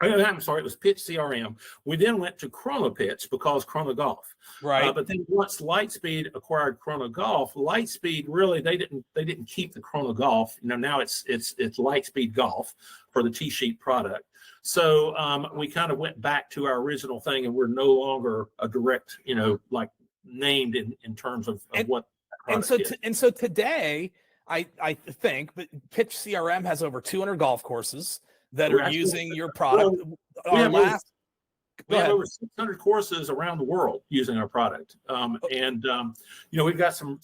I'm sorry, it was Pitch CRM. We then went to Chrono Pitch because Chrono Golf. Right. But then once Lightspeed acquired Chrono Golf, Lightspeed really they didn't keep the Chrono Golf. You know, now it's Lightspeed Golf for the T-sheet product. So we kind of went back to our original thing, and we're no longer a direct, you know, like named in terms of what. And so today, I think, but Pitch CRM has over 200 golf courses that are using your product. We have over 600 courses around the world using our product, and you know, we've got some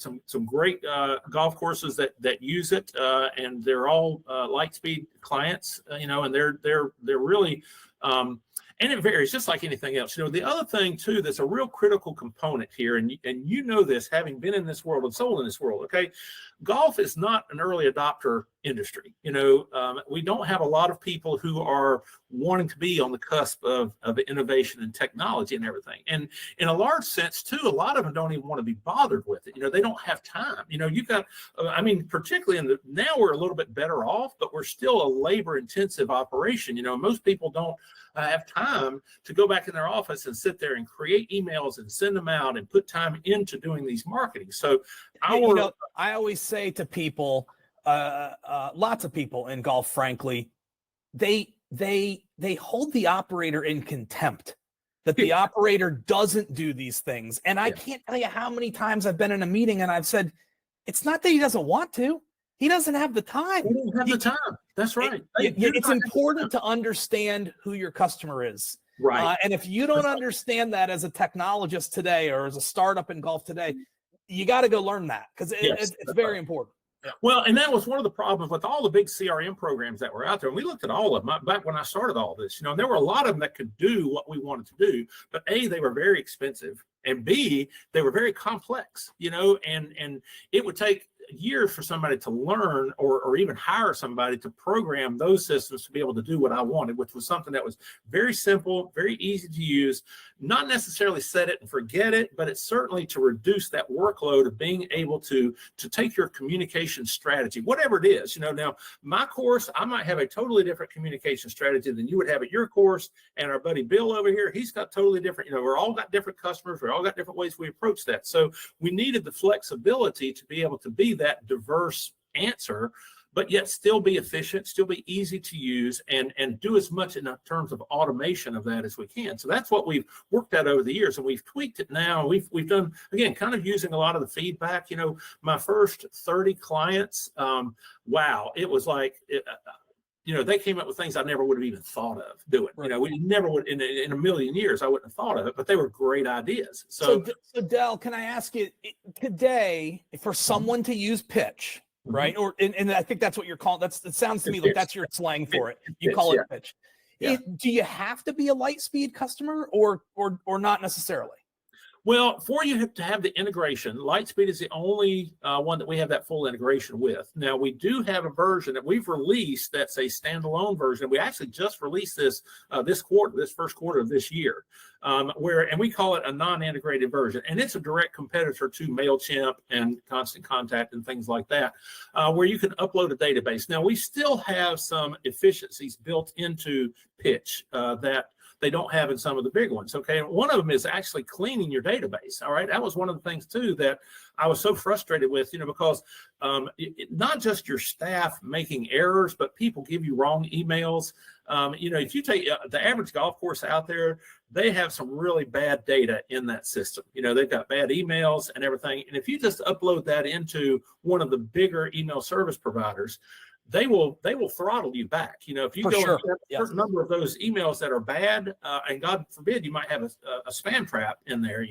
great golf courses that use it, and they're all Lightspeed clients, you know, and they're really, and it varies just like anything else. You know, the other thing too that's a real critical component here, and you know this, having been in this world and sold in this world. Okay, golf is not an early adopter industry. We don't have a lot of people who are wanting to be on the cusp of innovation and technology and everything. And in a large sense too, a lot of them don't even want to be bothered with it. They don't have time. You've got, particularly now we're a little bit better off, but we're still a labor intensive operation. Most people don't have time to go back in their office and sit there and create emails and send them out and put time into doing these marketing. So I always say to people, lots of people in golf, frankly, they hold the operator in contempt, that the operator doesn't do these things. And I can't tell you how many times I've been in a meeting and I've said, it's not that he doesn't want to. He doesn't have the time. He doesn't have the time. That's right. It's important to understand who your customer is. Right. And if you don't understand that as a technologist today or as a startup in golf today, you got to go learn that, because it's very important. Yeah. Well, and that was one of the problems with all the big CRM programs that were out there. And we looked at all of them back when I started all this. And there were a lot of them that could do what we wanted to do, but A, they were very expensive, and B, they were very complex, and it would take years for somebody to learn or even hire somebody to program those systems to be able to do what I wanted, which was something that was very simple, very easy to use, not necessarily set it and forget it, but it's certainly to reduce that workload of being able to take your communication strategy, whatever it is. Now my course, I might have a totally different communication strategy than you would have at your course, and our buddy Bill over here, he's got totally different, we're all got different customers, we're all got different ways we approach that. So we needed the flexibility to be able to be that diverse answer, but yet still be efficient, still be easy to use, and do as much in terms of automation of that as we can. So that's what we've worked at over the years, and we've tweaked it now. We've done, again, kind of using a lot of the feedback. My first 30 clients, wow, it was like, they came up with things I never would have even thought of doing. Right. We never would, in a million years, I wouldn't have thought of it, but they were great ideas. So Del, can I ask you today, for someone to use pitch, right? Or and I think that's what you're calling. It sounds to me like that's your slang for it. You call it pitch. Yeah. Do you have to be a Lightspeed customer, or not necessarily? Well, for you to have the integration, Lightspeed is the only one that we have that full integration with. Now, we do have a version that we've released that's a standalone version. We actually just released this this first quarter of this year, and we call it a non-integrated version. And it's a direct competitor to MailChimp and Constant Contact and things like that, where you can upload a database. Now, we still have some efficiencies built into Pitch that they don't have in some of the big ones. Okay. And one of them is actually cleaning your database. All right. That was one of the things too that I was so frustrated with, because not just your staff making errors, but people give you wrong emails. If you take the average golf course out there, they have some really bad data in that system. They've got bad emails and everything. And if you just upload that into one of the bigger email service providers, they will throttle you back. If you go and get a certain number of those emails that are bad, and God forbid you might have a spam trap in there,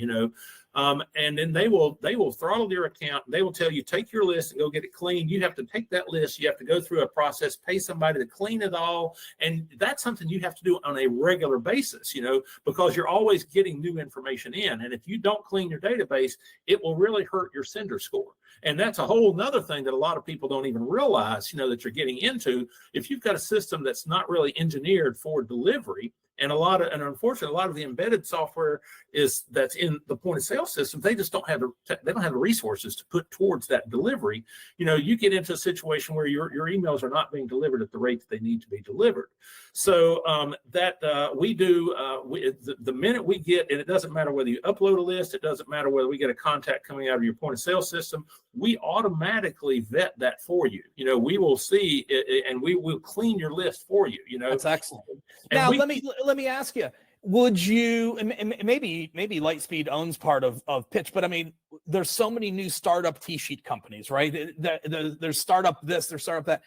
and then they will throttle your account. They will tell you, take your list and go get it cleaned. You have to take that list. You have to go through a process, pay somebody to clean it all. And that's something you have to do on a regular basis, because you're always getting new information in. And if you don't clean your database, it will really hurt your sender score. And that's a whole nother thing that a lot of people don't even realize, that you're getting into. If you've got a system that's not really engineered for delivery, and unfortunately, a lot of the embedded software that's in the point of sale system, they just don't have the resources to put towards that delivery. You get into a situation where your emails are not being delivered at the rate that they need to be delivered. So we do the minute we get, and it doesn't matter whether you upload a list, it doesn't matter whether we get a contact coming out of your point of sale system, we automatically vet that for you. We will see it, and we will clean your list for you. That's excellent. Now let me ask you, would you, and maybe Lightspeed owns part of Pitch, but I mean, there's so many new startup T-sheet companies, right? There's startup this, there's startup that.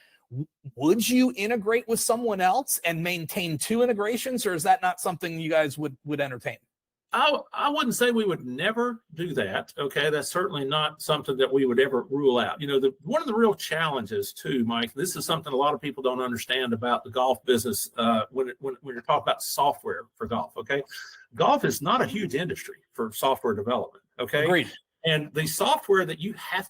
Would you integrate with someone else and maintain two integrations, or is that not something you guys would entertain? I wouldn't say we would never do that. Okay, that's certainly not something that we would ever rule out. One of the real challenges too, Mike, this is something a lot of people don't understand about the golf business when you're talking about software for golf. Okay, golf is not a huge industry for software development. Okay. Agreed. And the software that you have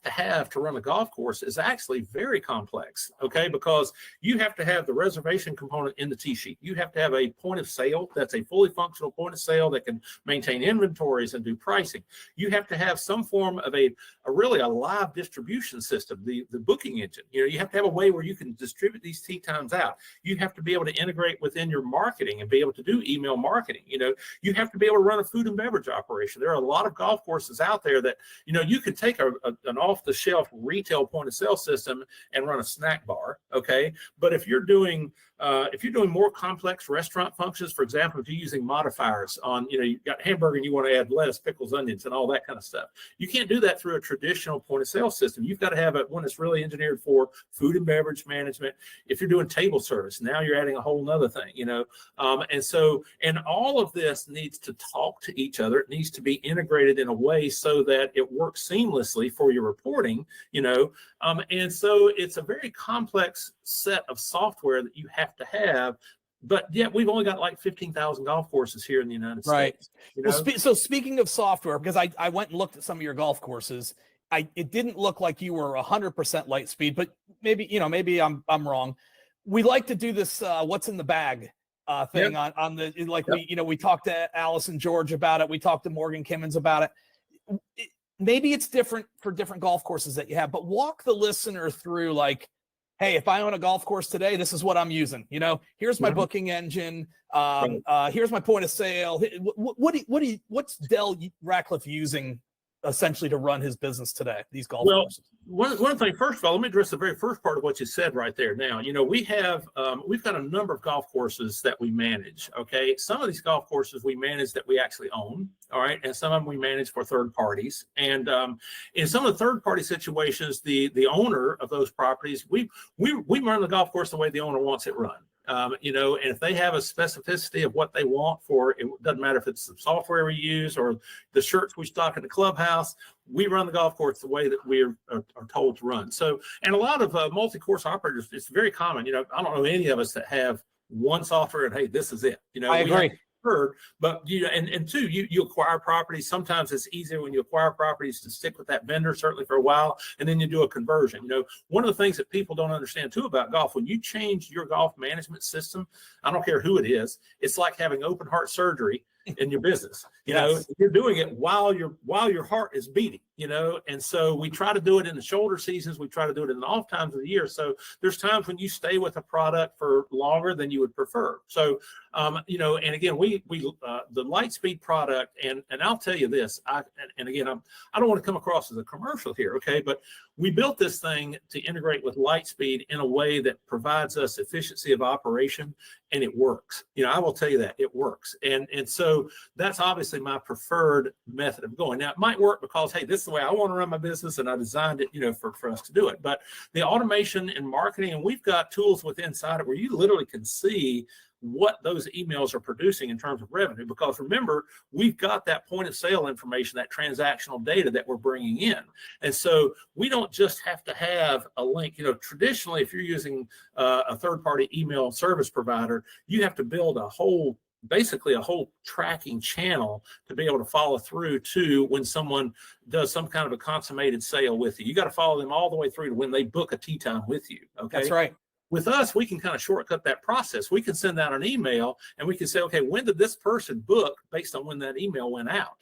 to run a golf course is actually very complex, okay? Because you have to have the reservation component in the tee sheet. You have to have a point of sale that's a fully functional point of sale that can maintain inventories and do pricing. You have to have some form of a live distribution system, the booking engine. You have to have a way where you can distribute these tee times out. You have to be able to integrate within your marketing and be able to do email marketing. You have to be able to run a food and beverage operation. There are a lot of golf courses out there that, you could take an off-the-shelf retail point of sale system and run a snack bar, okay? But if you're doing more complex restaurant functions, for example, if you're using modifiers on, you've got hamburger and you want to add lettuce, pickles, onions, and all that kind of stuff, you can't do that through a traditional point of sale system. You've got to have one that's really engineered for food and beverage management. If you're doing table service, now you're adding a whole nother thing, and all of this needs to talk to each other. It needs to be integrated in a way so that it works seamlessly for your reporting, and so it's a very complex set of software that you have to have, but yet we've only got like 15,000 golf courses here in the United States. Well, so speaking of software, because I went and looked at some of your golf courses, it didn't look like you were 100% Lightspeed, but maybe I'm wrong. We like to do this what's in the bag thing on the we talked to Allison George about it. We talked to Morgan Kimmons about it. Maybe it's different for different golf courses that you have, but walk the listener through like, hey, if I own a golf course today, this is what I'm using. Here's my booking engine. Here's my point of sale. What's Radcliffe using essentially to run his business today, these golf courses? One thing, first of all, let me address the very first part of what you said right there. Now, we've got a number of golf courses that we manage. Okay. Some of these golf courses we manage that we actually own. All right. And some of them we manage for third parties. And in some of the third party situations, the owner of those properties, we run the golf course the way the owner wants it run. And if they have a specificity of what they want for, it doesn't matter if it's the software we use or the shirts we stock in the clubhouse, we run the golf course the way that we are told to run. So, and a lot of multi-course operators, it's very common, I don't know any of us that have one software and, hey, this is it. I agree. But and two, you acquire properties. Sometimes it's easier when you acquire properties to stick with that vendor, certainly for a while, and then you do a conversion. One of the things that people don't understand too about golf, when you change your golf management system, I don't care who it is, it's like having open heart surgery in your business. You're doing it while your heart is beating. And so we try to do it in the shoulder seasons. We try to do it in the off times of the year. So there's times when you stay with a product for longer than you would prefer. So, and again, we the Lightspeed product, and I'll tell you this, I don't want to come across as a commercial here. Okay. But we built this thing to integrate with Lightspeed in a way that provides us efficiency of operation, and it works. I will tell you that it works. And so that's obviously my preferred method of going. Now it might work because, hey, this is the way I want to run my business and I designed it, for us to do it. But the automation and marketing, and we've got tools within inside it where you literally can see what those emails are producing in terms of revenue, because remember, we've got that point of sale information, that transactional data that we're bringing in. And so we don't just have to have a link. Traditionally, if you're using a third-party email service provider, you have to build basically a whole tracking channel to be able to follow through to when someone does some kind of a consummated sale with you. You got to follow them all the way through to when they book a tee time with you. Okay. That's right. With us, we can kind of shortcut that process. We can send out an email and we can say, okay, when did this person book based on when that email went out?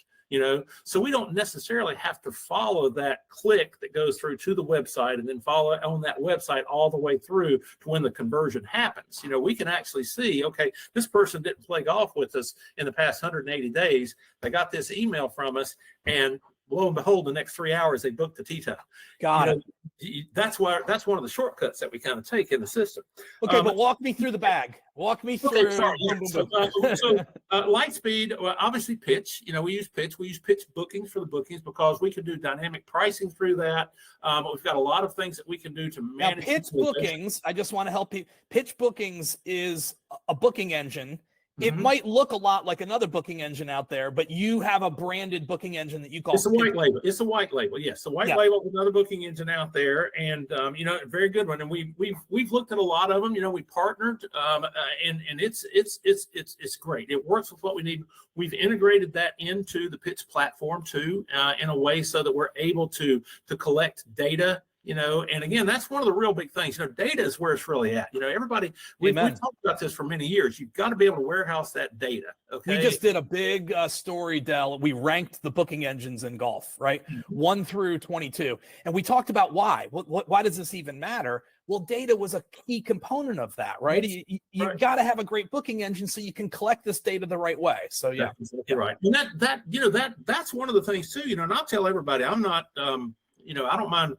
So we don't necessarily have to follow that click that goes through to the website and then follow on that website all the way through to when the conversion happens. We can actually see, okay, this person didn't play golf with us in the past 180 days. They got this email from us, and lo and behold, the next 3 hours they booked the tee time. Got it. That's one of the shortcuts that we kind of take in the system. Okay, but walk me through the bag. Walk me through. Okay, sorry. So Lightspeed, obviously Pitch. We use Pitch. We use Pitch bookings for the bookings because we can do dynamic pricing through that. We've got a lot of things that we can do to manage. Now, Pitch bookings, I just want to help you. Pitch bookings is a booking engine. it might look a lot like another booking engine out there, but you have a branded booking engine that you call. It's a white label. It's a white label. Yes, a white label with another booking engine out there, and very good one. And we've looked at a lot of them. We partnered, and it's great. It works with what we need. We've integrated that into the Pitch platform too, in a way so that we're able to collect data. And again, that's one of the real big things. Data is where it's really at. Everybody, we've talked about this for many years. You've got to be able to warehouse that data. Okay. We just did a big story, Del. We ranked the booking engines in golf, right? 1 through 22. And we talked about why. Why does this even matter? Well, data was a key component of that, right? Yes. You got to have a great booking engine so you can collect this data the right way. So yeah. That's exactly right. And that's one of the things too, and I'll tell everybody, I'm not, I don't mind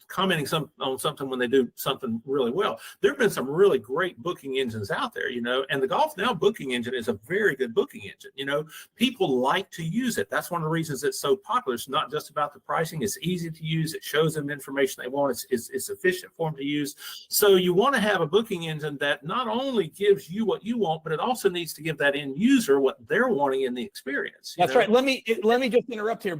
commenting on something when they do something really well. There have been some really great booking engines out there, and the Golf Now booking engine is a very good booking engine. People like to use it. That's one of the reasons it's so popular. It's not just about the pricing. It's easy to use. It shows them information they want. It's efficient for them to use. So you want to have a booking engine that not only gives you what you want, but it also needs to give that end user what they're wanting in the experience. That's right. Let me just interrupt here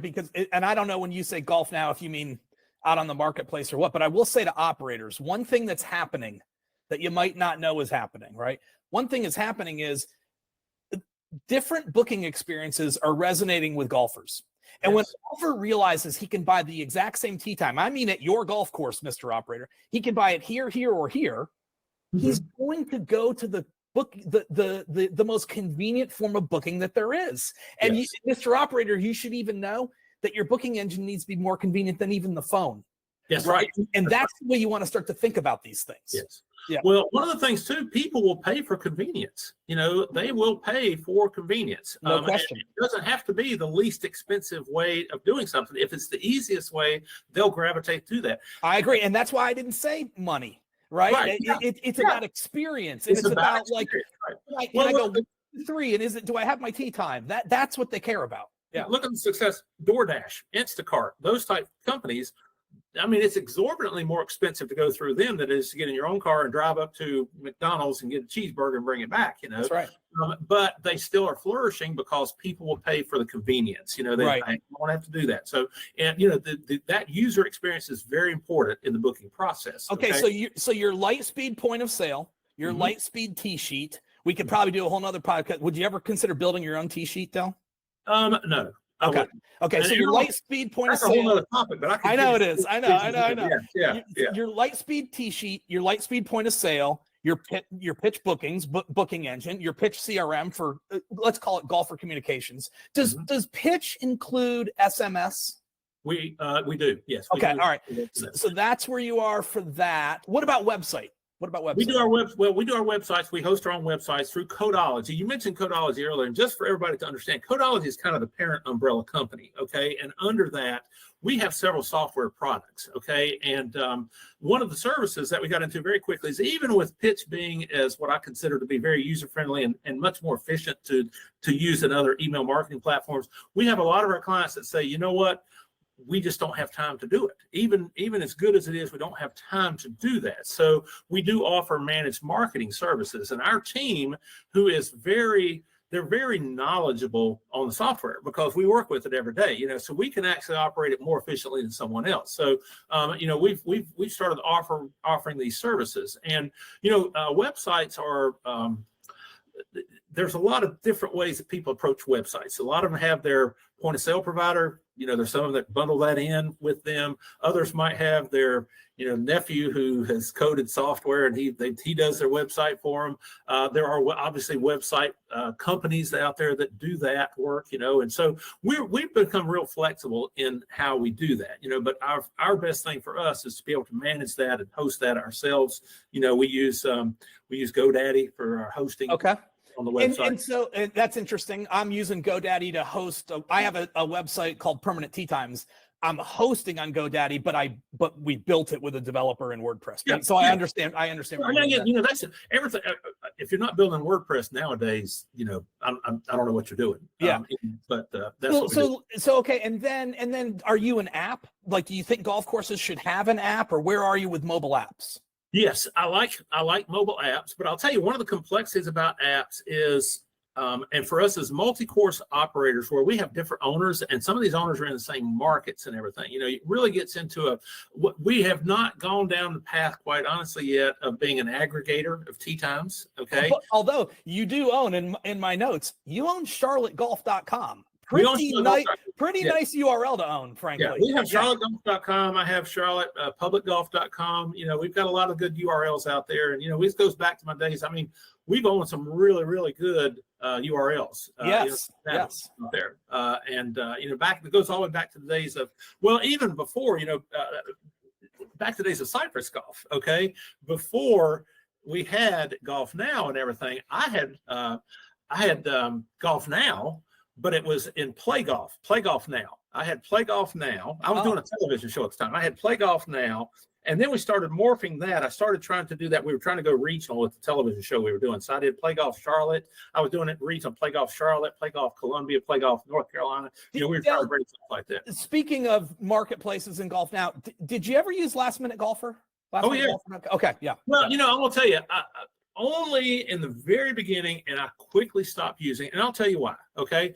and I don't know when you say Golf Now if you mean out on the marketplace or what, but I will say to operators, one thing that's happening that you might not know is happening, right? One thing is happening is different booking experiences are resonating with golfers. And when a golfer realizes he can buy the exact same tee time, I mean at your golf course, Mr. Operator, he can buy it here, or here, he's going to go to the the most convenient form of booking that there is. And Mr. Operator, you should even know that your booking engine needs to be more convenient than even the phone. Yes, right. And that's the way you want to start to think about these things. Yes. Yeah. Well, one of the things too, people will pay for convenience. They will pay for convenience. No question. It doesn't have to be the least expensive way of doing something. If it's the easiest way, they'll gravitate to that. I agree, and that's why I didn't say money. Right. It's about experience, and it's about like, right. Can I go 3? And do I have my tee time? That's what they care about. Yeah. Look at the success. DoorDash, Instacart, those type of companies. I mean, it's exorbitantly more expensive to go through them than it is to get in your own car and drive up to McDonald's and get a cheeseburger and bring it back. That's right. But they still are flourishing because people will pay for the convenience. They won't have to do that. So, and that user experience is very important in the booking process. Okay. So your Lightspeed point of sale, your Lightspeed tee sheet. We could probably do a whole nother podcast. Would you ever consider building your own tee sheet, Del? No. Okay. So your Lightspeed point of sale. That's a whole other topic, but I know it is. I know. Yeah. Your Lightspeed tee sheet, your Lightspeed point of sale, your pitch bookings, booking engine, your pitch CRM for let's call it golfer communications. Does pitch include SMS? We do. Yes. Okay. All right. So that's where you are for that. What about website? We do our websites. We host our own websites through Kodology. You mentioned Kodology earlier, and just for everybody to understand, Kodology is kind of the parent umbrella company, okay? And under that, we have several software products, okay? And one of the services that we got into very quickly is even with Pitch being as what I consider to be very user-friendly and much more efficient to use than other email marketing platforms, we have a lot of our clients that say, you know what? We just don't have time to do it. Even as good as it is, we don't have time to do that. So we do offer managed marketing services, and our team, who is they're very knowledgeable on the software because we work with it every day, so we can actually operate it more efficiently than someone else. So, we've started offering these services, and, websites are, there's a lot of different ways that people approach websites. A lot of them have their point of sale provider. There's some of them that bundle that in with them. Others might have their, nephew who has coded software and he does their website for them. There are obviously website companies out there that do that work, and so we've become real flexible in how we do that, but our best thing for us is to be able to manage that and host that ourselves. We use GoDaddy for our hosting. Okay. On the website. And that's interesting. I'm using GoDaddy to host. I have a website called Permanent Tee Times. I'm hosting on GoDaddy, but we built it with a developer in WordPress. Yeah, so I understand. I understand. That's everything. If you're not building WordPress nowadays, I don't know what you're doing. Yeah. But that's so okay. And then are you an app? Like, do you think golf courses should have an app, or where are you with mobile apps? Yes, I like mobile apps, but I'll tell you, one of the complexities about apps is And for us as multi-course operators, where we have different owners, and some of these owners are in the same markets and everything, it really gets into we have not gone down the path, quite honestly, yet of being an aggregator of tee times. Okay. But although you do own, in my notes, you own charlottegolf.com. Pretty nice URL to own, frankly. Yeah, we have charlottegolf.com. I have Charlotte publicgolf.com. We've got a lot of good URLs out there. And, this goes back to my days. I mean, we've owned some really, really good URLs. Yes. Out there. It goes all the way back to the days of, even before, back to the days of Cypress Golf. Okay. Before we had Golf Now and everything, I had Golf Now, but it was in Play Golf Now. I had Play Golf Now. I was doing a television show at the time. I had Play Golf Now. And then we started morphing that. I started trying to do that. We were trying to go regional with the television show we were doing. So I did Play Golf Charlotte. I was doing it regional, Play Golf Charlotte, Play Golf Columbia, Play Golf North Carolina. We were trying to bring stuff like that. Speaking of marketplaces in golf now, did you ever use Last Minute Golfer? Yeah. Golfer? Okay, yeah. Well, I'm going to tell you, only in the very beginning, and I quickly stopped using it. And I'll tell you why, okay?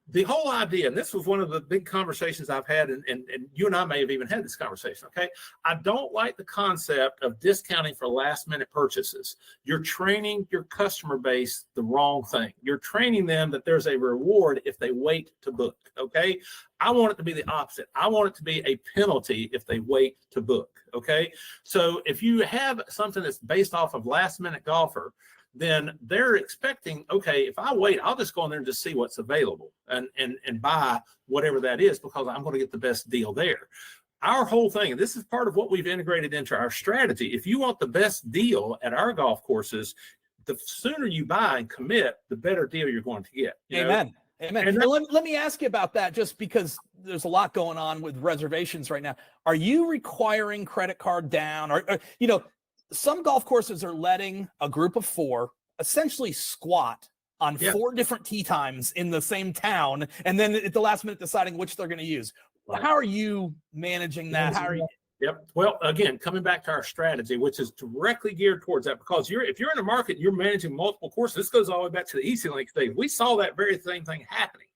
The whole idea, and this was one of the big conversations I've had, and you and I may have even had this conversation, okay? I don't like the concept of discounting for last-minute purchases. You're training your customer base the wrong thing. You're training them that there's a reward if they wait to book, okay? I want it to be the opposite. I want it to be a penalty if they wait to book, okay? So if you have something that's based off of last-minute golfer, then they're expecting, okay, if I wait, I'll just go in there and just see what's available and buy whatever that is because I'm going to get the best deal there. Our whole thing, and this is part of what we've integrated into our strategy, if you want the best deal at our golf courses, the sooner you buy and commit, the better deal you're going to get. Amen. Amen. And let me ask you about that, just because there's a lot going on with reservations right now. Are you requiring credit card down? Or some golf courses are letting a group of 4 essentially squat on 4 different tee times in the same town, and then at the last minute deciding which they're going to use. Right. How are you managing that? How are you? Yep. Well, again, coming back to our strategy, which is directly geared towards that, because if you're in a market, you're managing multiple courses. This goes all the way back to the EZLinks days. We saw that very same thing happening.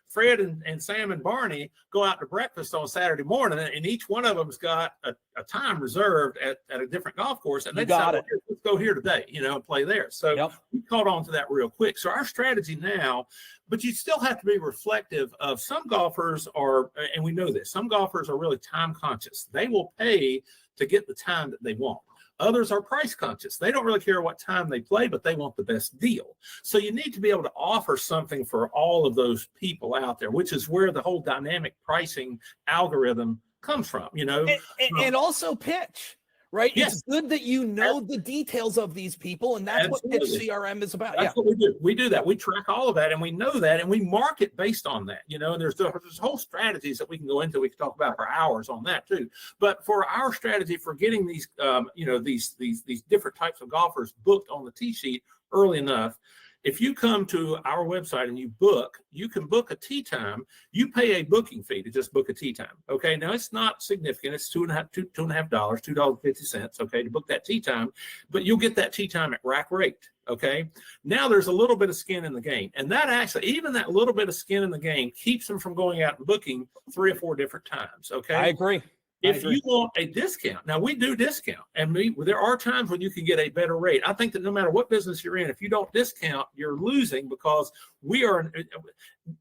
Fred and Sam and Barney go out to breakfast on Saturday morning, and each one of them's got a time reserved at a different golf course, and they decide, let's go here today, and play there. So we caught on to that real quick. So our strategy now, but you still have to be reflective of some golfers are, and we know this, some golfers are really time conscious. They will pay to get the time that they want. Others are price conscious. They don't really care what time they play, but they want the best deal. So you need to be able to offer something for all of those people out there, which is where the whole dynamic pricing algorithm comes from, And also pitch, right? Yes. It's good that you know the details of these people, and that's what Pitch CRM is about. That's what we do. We do that. We track all of that, and we know that, and we market based on that. And there's whole strategies that we can go into. We can talk about for hours on that too. But for our strategy for getting these, these different types of golfers booked on the tee sheet early enough, if you come to our website and you can book a tee time. You pay a booking fee to just book a tee time. Okay. Now it's not significant. It's $2.50, $2.50. Okay. To book that tee time, but you'll get that tee time at rack rate. Okay. Now there's a little bit of skin in the game, and that actually, even that little bit of skin in the game keeps them from going out and booking 3 or 4 different times. Okay. I agree. If you want a discount, now we do discount, and there are times when you can get a better rate. I think that no matter what business you're in, if you don't discount, you're losing, because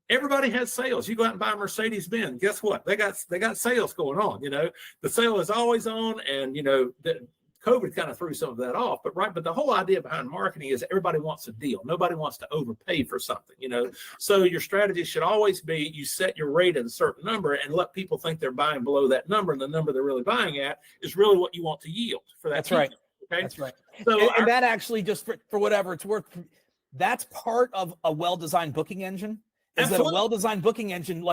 everybody has sales. You go out and buy a Mercedes-Benz. Guess what? They got sales going on. The sale is always on, and COVID kind of threw some of that off, but the whole idea behind marketing is everybody wants a deal. Nobody wants to overpay for something, So your strategy should always be, you set your rate at a certain number and let people think they're buying below that number, and the number they're really buying at is really what you want to yield for that. That's right. Okay. That's right. So and that actually, just for whatever it's worth, that's part of a well-designed booking engine. Is that a well-designed booking engine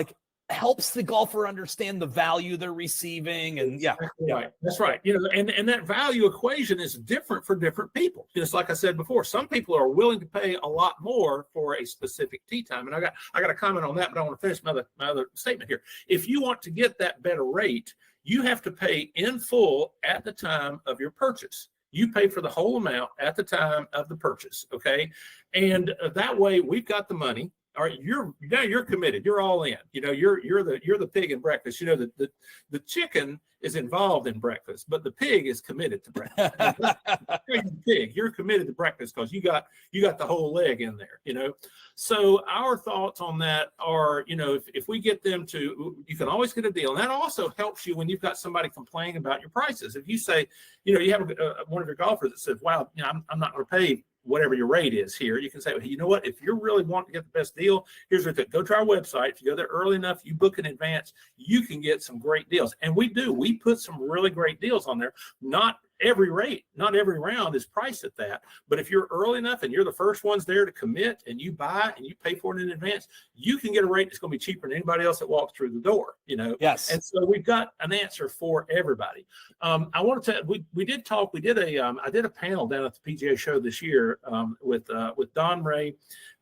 helps the golfer understand the value they're receiving, and right. That's right. And that value equation is different for different people. Just like I said before, some people are willing to pay a lot more for a specific tee time. And I got a comment on that, but I want to finish my other statement here. If you want to get that better rate, you have to pay in full at the time of your purchase. You pay for the whole amount at the time of the purchase, okay? And that way we've got the money. All right, you're committed. You're all in. You're the pig in breakfast. The chicken is involved in breakfast, but the pig is committed to breakfast. The pig, you're committed to breakfast because you got the whole leg in there. So our thoughts on that are, if we get them to, you can always get a deal, and that also helps you when you've got somebody complaining about your prices. If you say, you have one of your golfers that says, "Wow, I'm not going to pay whatever your rate is here," you can say, well, you know what, if you're really wanting to get the best deal, here's what, go to our website. If you go there early enough, you book in advance, you can get some great deals. And we put some really great deals on there. Not every round is priced at that, but if you're early enough and you're the first ones there to commit and you buy and you pay for it in advance, you can get a rate that's going to be cheaper than anybody else that walks through the door. Yes. And so we've got an answer for everybody. I want to tell we did talk. We did I did a panel down at the PGA show this year with Don Ray,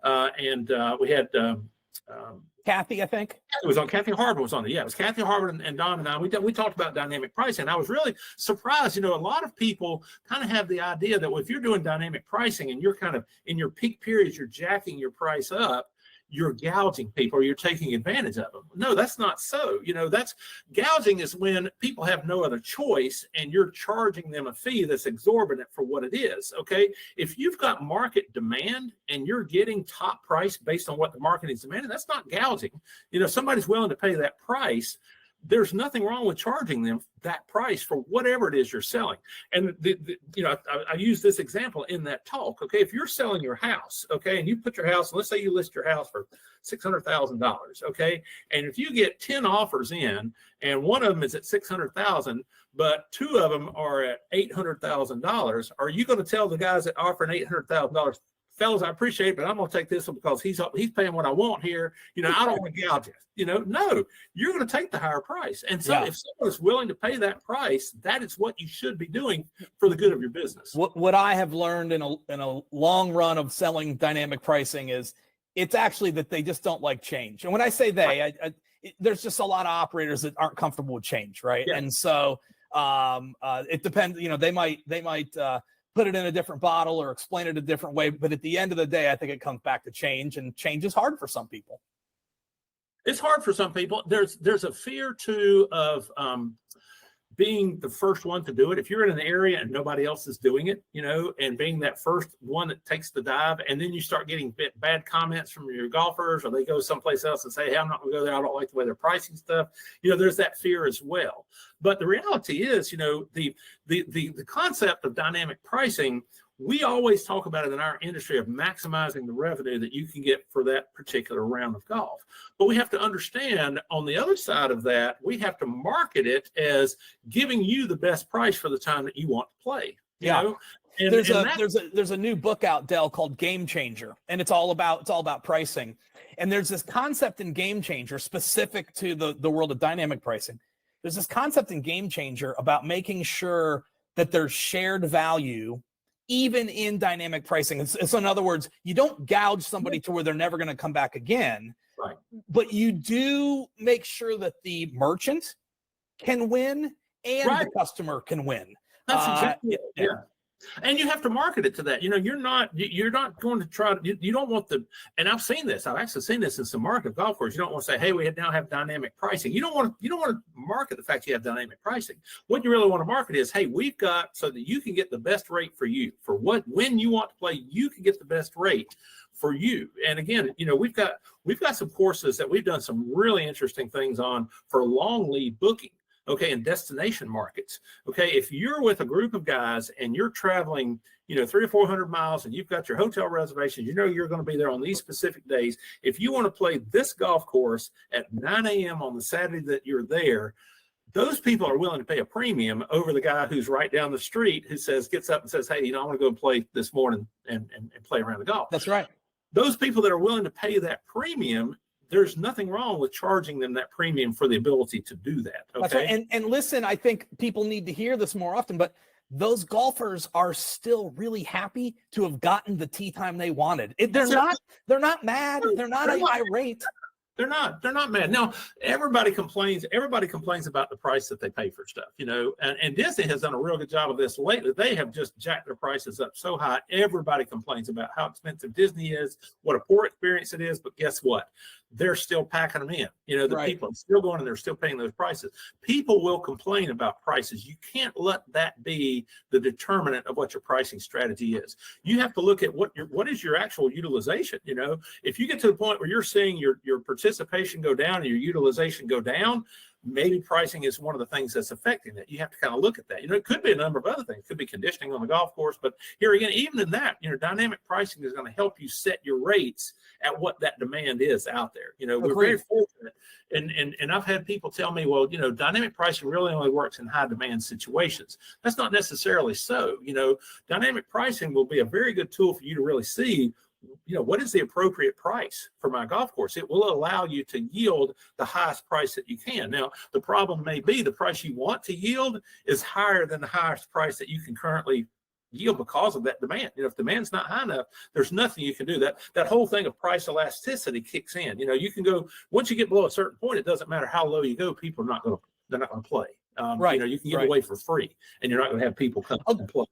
and we had Kathy, I think. It was on Kathy Harbin was on it. Yeah, it was Kathy Harbin and Don and I. We talked about dynamic pricing. I was really surprised. A lot of people kind of have the idea that if you're doing dynamic pricing and you're kind of in your peak periods, you're jacking your price up, you're gouging people or you're taking advantage of them. No, that's not so. That's gouging is when people have no other choice and you're charging them a fee that's exorbitant for what it is. Okay. If you've got market demand and you're getting top price based on what the market is demanding, that's not gouging. Somebody's willing to pay that price. There's nothing wrong with charging them that price for whatever it is you're selling. And I use this example in that talk. Okay, if you're selling your house, okay, and you put your house, let's say you list your house for $600,000, okay, and if you get 10 offers in, and one of them is at $600,000, but two of them are at $800,000, are you going to tell the guys that offering $800,000? Fellas, I appreciate it, but I'm going to take this one because he's paying what I want here. I don't want to gouge you. No, you're going to take the higher price. And so if someone is willing to pay that price, that is what you should be doing for the good of your business. What I have learned in a long run of selling dynamic pricing is it's actually that they just don't like change. And when I say they, there's just a lot of operators that aren't comfortable with change, right? Yeah. And so it depends. They might put it in a different bottle or explain it a different way. But at the end of the day, I think it comes back to change, and change is hard for some people. It's hard for some people. There's a fear too of being the first one to do it. If you're in an area and nobody else is doing it, and being that first one that takes the dive, and then you start getting bad comments from your golfers, or they go someplace else and say, hey, I'm not going to go there. I don't like the way they're pricing stuff. There's that fear as well. But the reality is, the concept of dynamic pricing, we always talk about it in our industry of maximizing the revenue that you can get for that particular round of golf. But we have to understand on the other side of that, we have to market it as giving you the best price for the time that you want to play. And there's a new book out, Dell, called Game Changer, and it's all about pricing. And there's this concept in Game Changer specific to the world of dynamic pricing. There's this concept in Game Changer about making sure that there's shared value even in dynamic pricing. So in other words, you don't gouge somebody to where they're never going to come back again, right? But you do make sure that the merchant can win and the customer can win. That's exactly it. Yeah. And you have to market it to that. You're not going to try to, you don't want and I've actually seen this in some market golf courses. You don't want to say, hey, we now have dynamic pricing. You don't want to market the fact you have dynamic pricing. What you really want to market is, hey, we've got so that you can get the best rate for you for when you want to play, you can get the best rate for you. And again, we've got some courses that we've done some really interesting things on for long lead booking. Okay, in destination markets. Okay, if you're with a group of guys and you're traveling, 300 or 400 miles, and you've got your hotel reservations, you're going to be there on these specific days. If you want to play this golf course at 9 a.m. on the Saturday that you're there, those people are willing to pay a premium over the guy who's right down the street who gets up and says, hey, I want to go and play this morning and play around the golf. That's right. Those people that are willing to pay that premium, there's nothing wrong with charging them that premium for the ability to do that. Okay. That's right. And listen, I think people need to hear this more often, but those golfers are still really happy to have gotten the tee time they wanted. They're not mad. They're not irate. They're not mad. Now, everybody complains about the price that they pay for stuff, and Disney has done a real good job of this lately. They have just jacked their prices up so high. Everybody complains about how expensive Disney is, what a poor experience it is, but guess what? They're still packing them in. The Right. people are still going and they're still paying those prices. People will complain about prices. You can't let that be the determinant of what your pricing strategy is. You have to look at what is your actual utilization. If you get to the point where you're seeing your participation go down and your utilization go down, maybe pricing is one of the things that's affecting that. You have to kind of look at that. It could be a number of other things. It could be conditioning on the golf course, but here again, even in that, dynamic pricing is going to help you set your rates at what that demand is out there. We're very fortunate, and I've had people tell me, well, dynamic pricing really only works in high demand situations. That's not necessarily so. Dynamic pricing will be a very good tool for you to really see what is the appropriate price for my golf course. It will allow you to yield the highest price that you can. Now, the problem may be the price you want to yield is higher than the highest price that you can currently yield because of that demand. If demand's not high enough, there's nothing you can do. That whole thing of price elasticity kicks in. You can go, once you get below a certain point, it doesn't matter how low you go, people are not going to play. Right. You can give away for free and you're not going to have people come and play.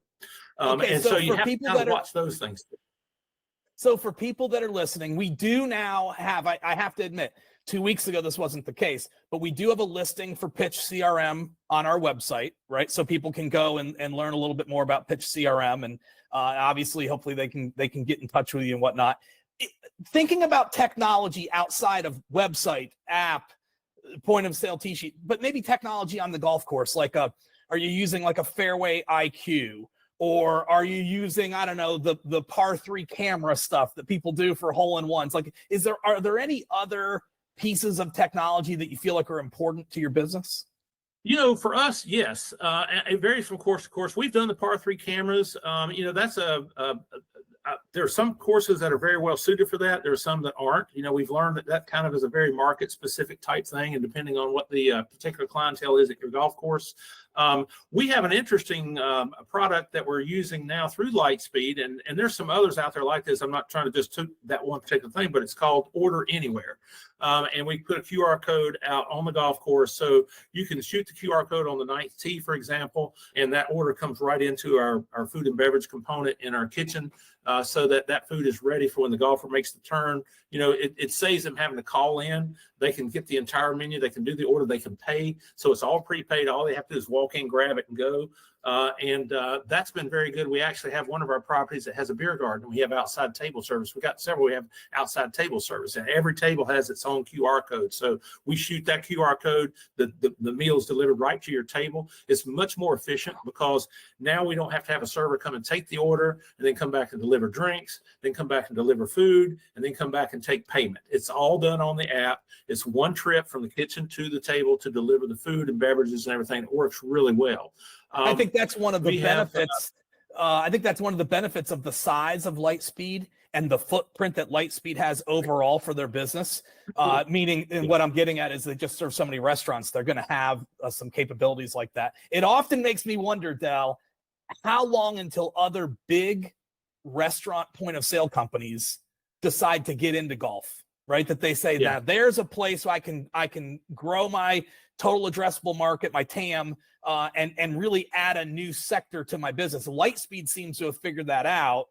Okay, and so you have to kind of are, watch those things. So for people that are listening, we do now have, I have to admit, 2 weeks ago, this wasn't the case, but we do have a listing for Pitch CRM on our website, right? So people can go and learn a little bit more about Pitch CRM. And obviously, hopefully they can get in touch with you and whatnot. Thinking about technology outside of website, app, point of sale T-sheet, but maybe technology on the golf course, are you using like a Fairway IQ? Or are you using, I don't know, the par 3 camera stuff that people do for hole-in-ones? Are there any other pieces of technology that you feel like are important to your business? For us, yes. It varies from course to course. We've done the par 3 cameras. That's there are some courses that are very well suited for that. There are some that aren't. We've learned that kind of is a very market specific type thing, and depending on what the particular clientele is at your golf course. We have an interesting product that we're using now through Lightspeed, and there's some others out there like this. I'm not trying to just toot that one particular thing, but it's called Order Anywhere. And we put a QR code out on the golf course, so you can shoot the QR code on the 9th tee, for example, and that order comes right into our food and beverage component in our kitchen, so that food is ready for when the golfer makes the turn. It saves them having to call in. They can get the entire menu. They can do the order. They can pay. So it's all prepaid. All they have to do is walk in, grab it, and go. And that's been very good. We actually have one of our properties that has a beer garden. We have outside table service. We got several. We have outside table service, and every table has its own QR code. So we shoot that QR code. The meal is delivered right to your table. It's much more efficient because now we don't have to have a server come and take the order and then come back and deliver drinks, then come back and deliver food, and then come back and take payment. It's all done on the app. It's one trip from the kitchen to the table to deliver the food and beverages and everything. It works really well. I think that's one of the benefits. I think that's one of the benefits of the size of Lightspeed and the footprint that Lightspeed has overall for their business. Meaning, and what I'm getting at is they just serve so many restaurants. They're going to have some capabilities like that. It often makes me wonder, Del, how long until other big restaurant point of sale companies decide to get into golf, right? That they say that there's a place where I can grow my total addressable market, my TAM, and really add a new sector to my business. Lightspeed seems to have figured that out.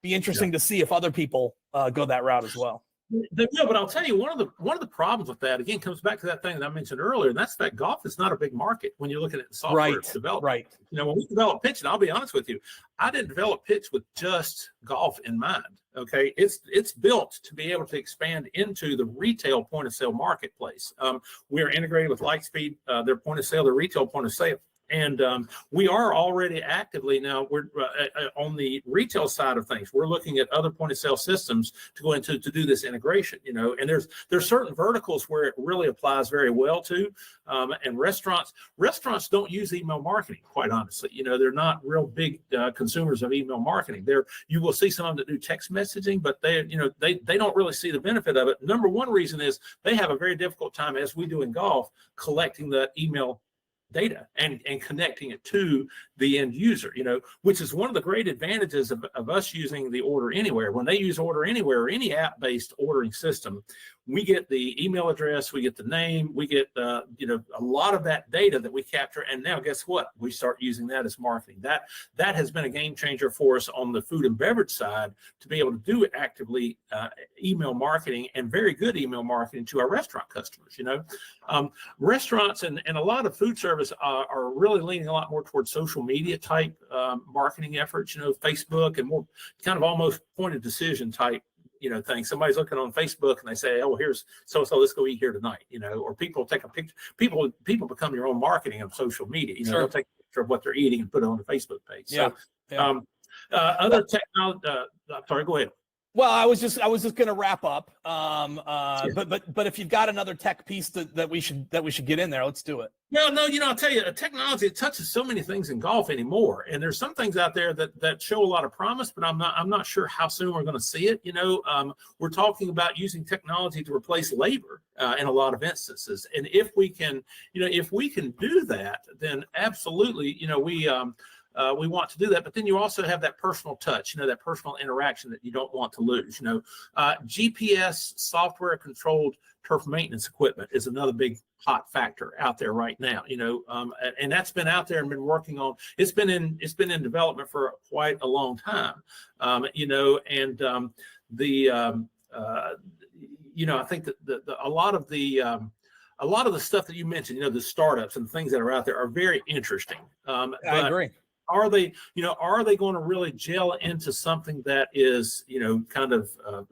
Be interesting to see if other people go that route as well. They will, but I'll tell you, one of the problems with that, again, comes back to that thing that I mentioned earlier, and that's that golf is not a big market when you're looking at software development. Right. When we develop Pitch, and I'll be honest with you, I didn't develop Pitch with just golf in mind. Okay, it's built to be able to expand into the retail point of sale marketplace. We are integrated with Lightspeed, their point of sale, their retail point of sale. And we are already actively now, we're on the retail side of things. We're looking at other point of sale systems to go into to do this integration, and there's certain verticals where it really applies very well to. And restaurants don't use email marketing, quite honestly. They're not real big consumers of email marketing. You will see some of them that do text messaging, but they don't really see the benefit of it. Number one reason is they have a very difficult time, as we do in golf, collecting the email data and connecting it to the end user, which is one of the great advantages of us using the Order Anywhere. When they use Order Anywhere or any app-based ordering system, we get the email address, we get the name, we get a lot of that data that we capture, and now guess what? We start using that as marketing. That has been a game changer for us on the food and beverage side to be able to do actively email marketing, and very good email marketing to our restaurant customers. Restaurants and a lot of food service are really leaning a lot more towards social media type marketing efforts. Facebook and more kind of almost point of decision type thing. Somebody's looking on Facebook and they say, "Oh, here's so-and-so, let's go eat here tonight," or people take a picture. People become your own marketing of social media. Sure. They'll take a picture of what they're eating and put it on the Facebook page. Yeah. So, other technology. Sorry, go ahead. Well, I was just going to wrap up. But if you've got another tech piece that we should get in there, let's do it. No, I'll tell you, technology, it touches so many things in golf anymore, and there's some things out there that show a lot of promise, but I'm not sure how soon we're going to see it. We're talking about using technology to replace labor in a lot of instances, and if we can do that, then absolutely, we want to do that. But then you also have that personal touch, that personal interaction that you don't want to lose. GPS software controlled turf maintenance equipment is another big hot factor out there right now. And that's been out there and been working on. It's been in development for quite a long time. I think that a lot of the stuff that you mentioned, the startups and things that are out there are very interesting. I agree. Are they going to really gel into something that is, kind of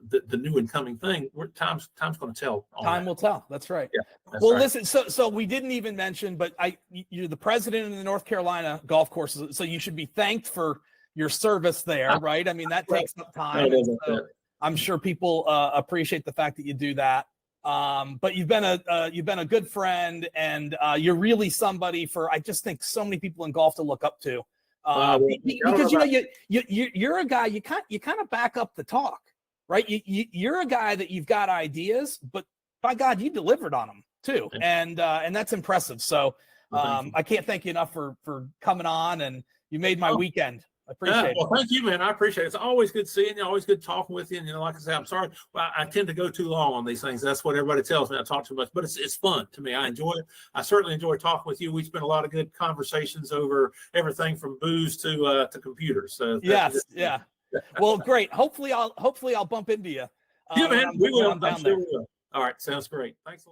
the new and coming thing? Time's going to tell. Time will tell. That's right. Yeah. That's well, right. Listen. So we didn't even mention, but you're the president of the North Carolina golf courses, so you should be thanked for your service there, right? I mean, that takes up time. So I'm sure people appreciate the fact that you do that. But you've been a good friend, and you're really somebody I just think so many people in golf to look up to. Because you're a guy, you kind of back up the talk, right? You're a guy that you've got ideas, but by God, you delivered on them too, and that's impressive. So I can't thank you enough for coming on, and you made my weekend. I appreciate it. Well, thank you, man. I appreciate it. It's always good seeing you. Always good talking with you. And like I said, I'm sorry. Well, I tend to go too long on these things. That's what everybody tells me. I talk too much, but it's fun to me. I enjoy it. I certainly enjoy talking with you. We spent a lot of good conversations over everything from booze to computers. So yes, yeah. Well, great. Hopefully I'll bump into you. Yeah, man. We will. I'm sure we will. All right. Sounds great. Thanks a lot.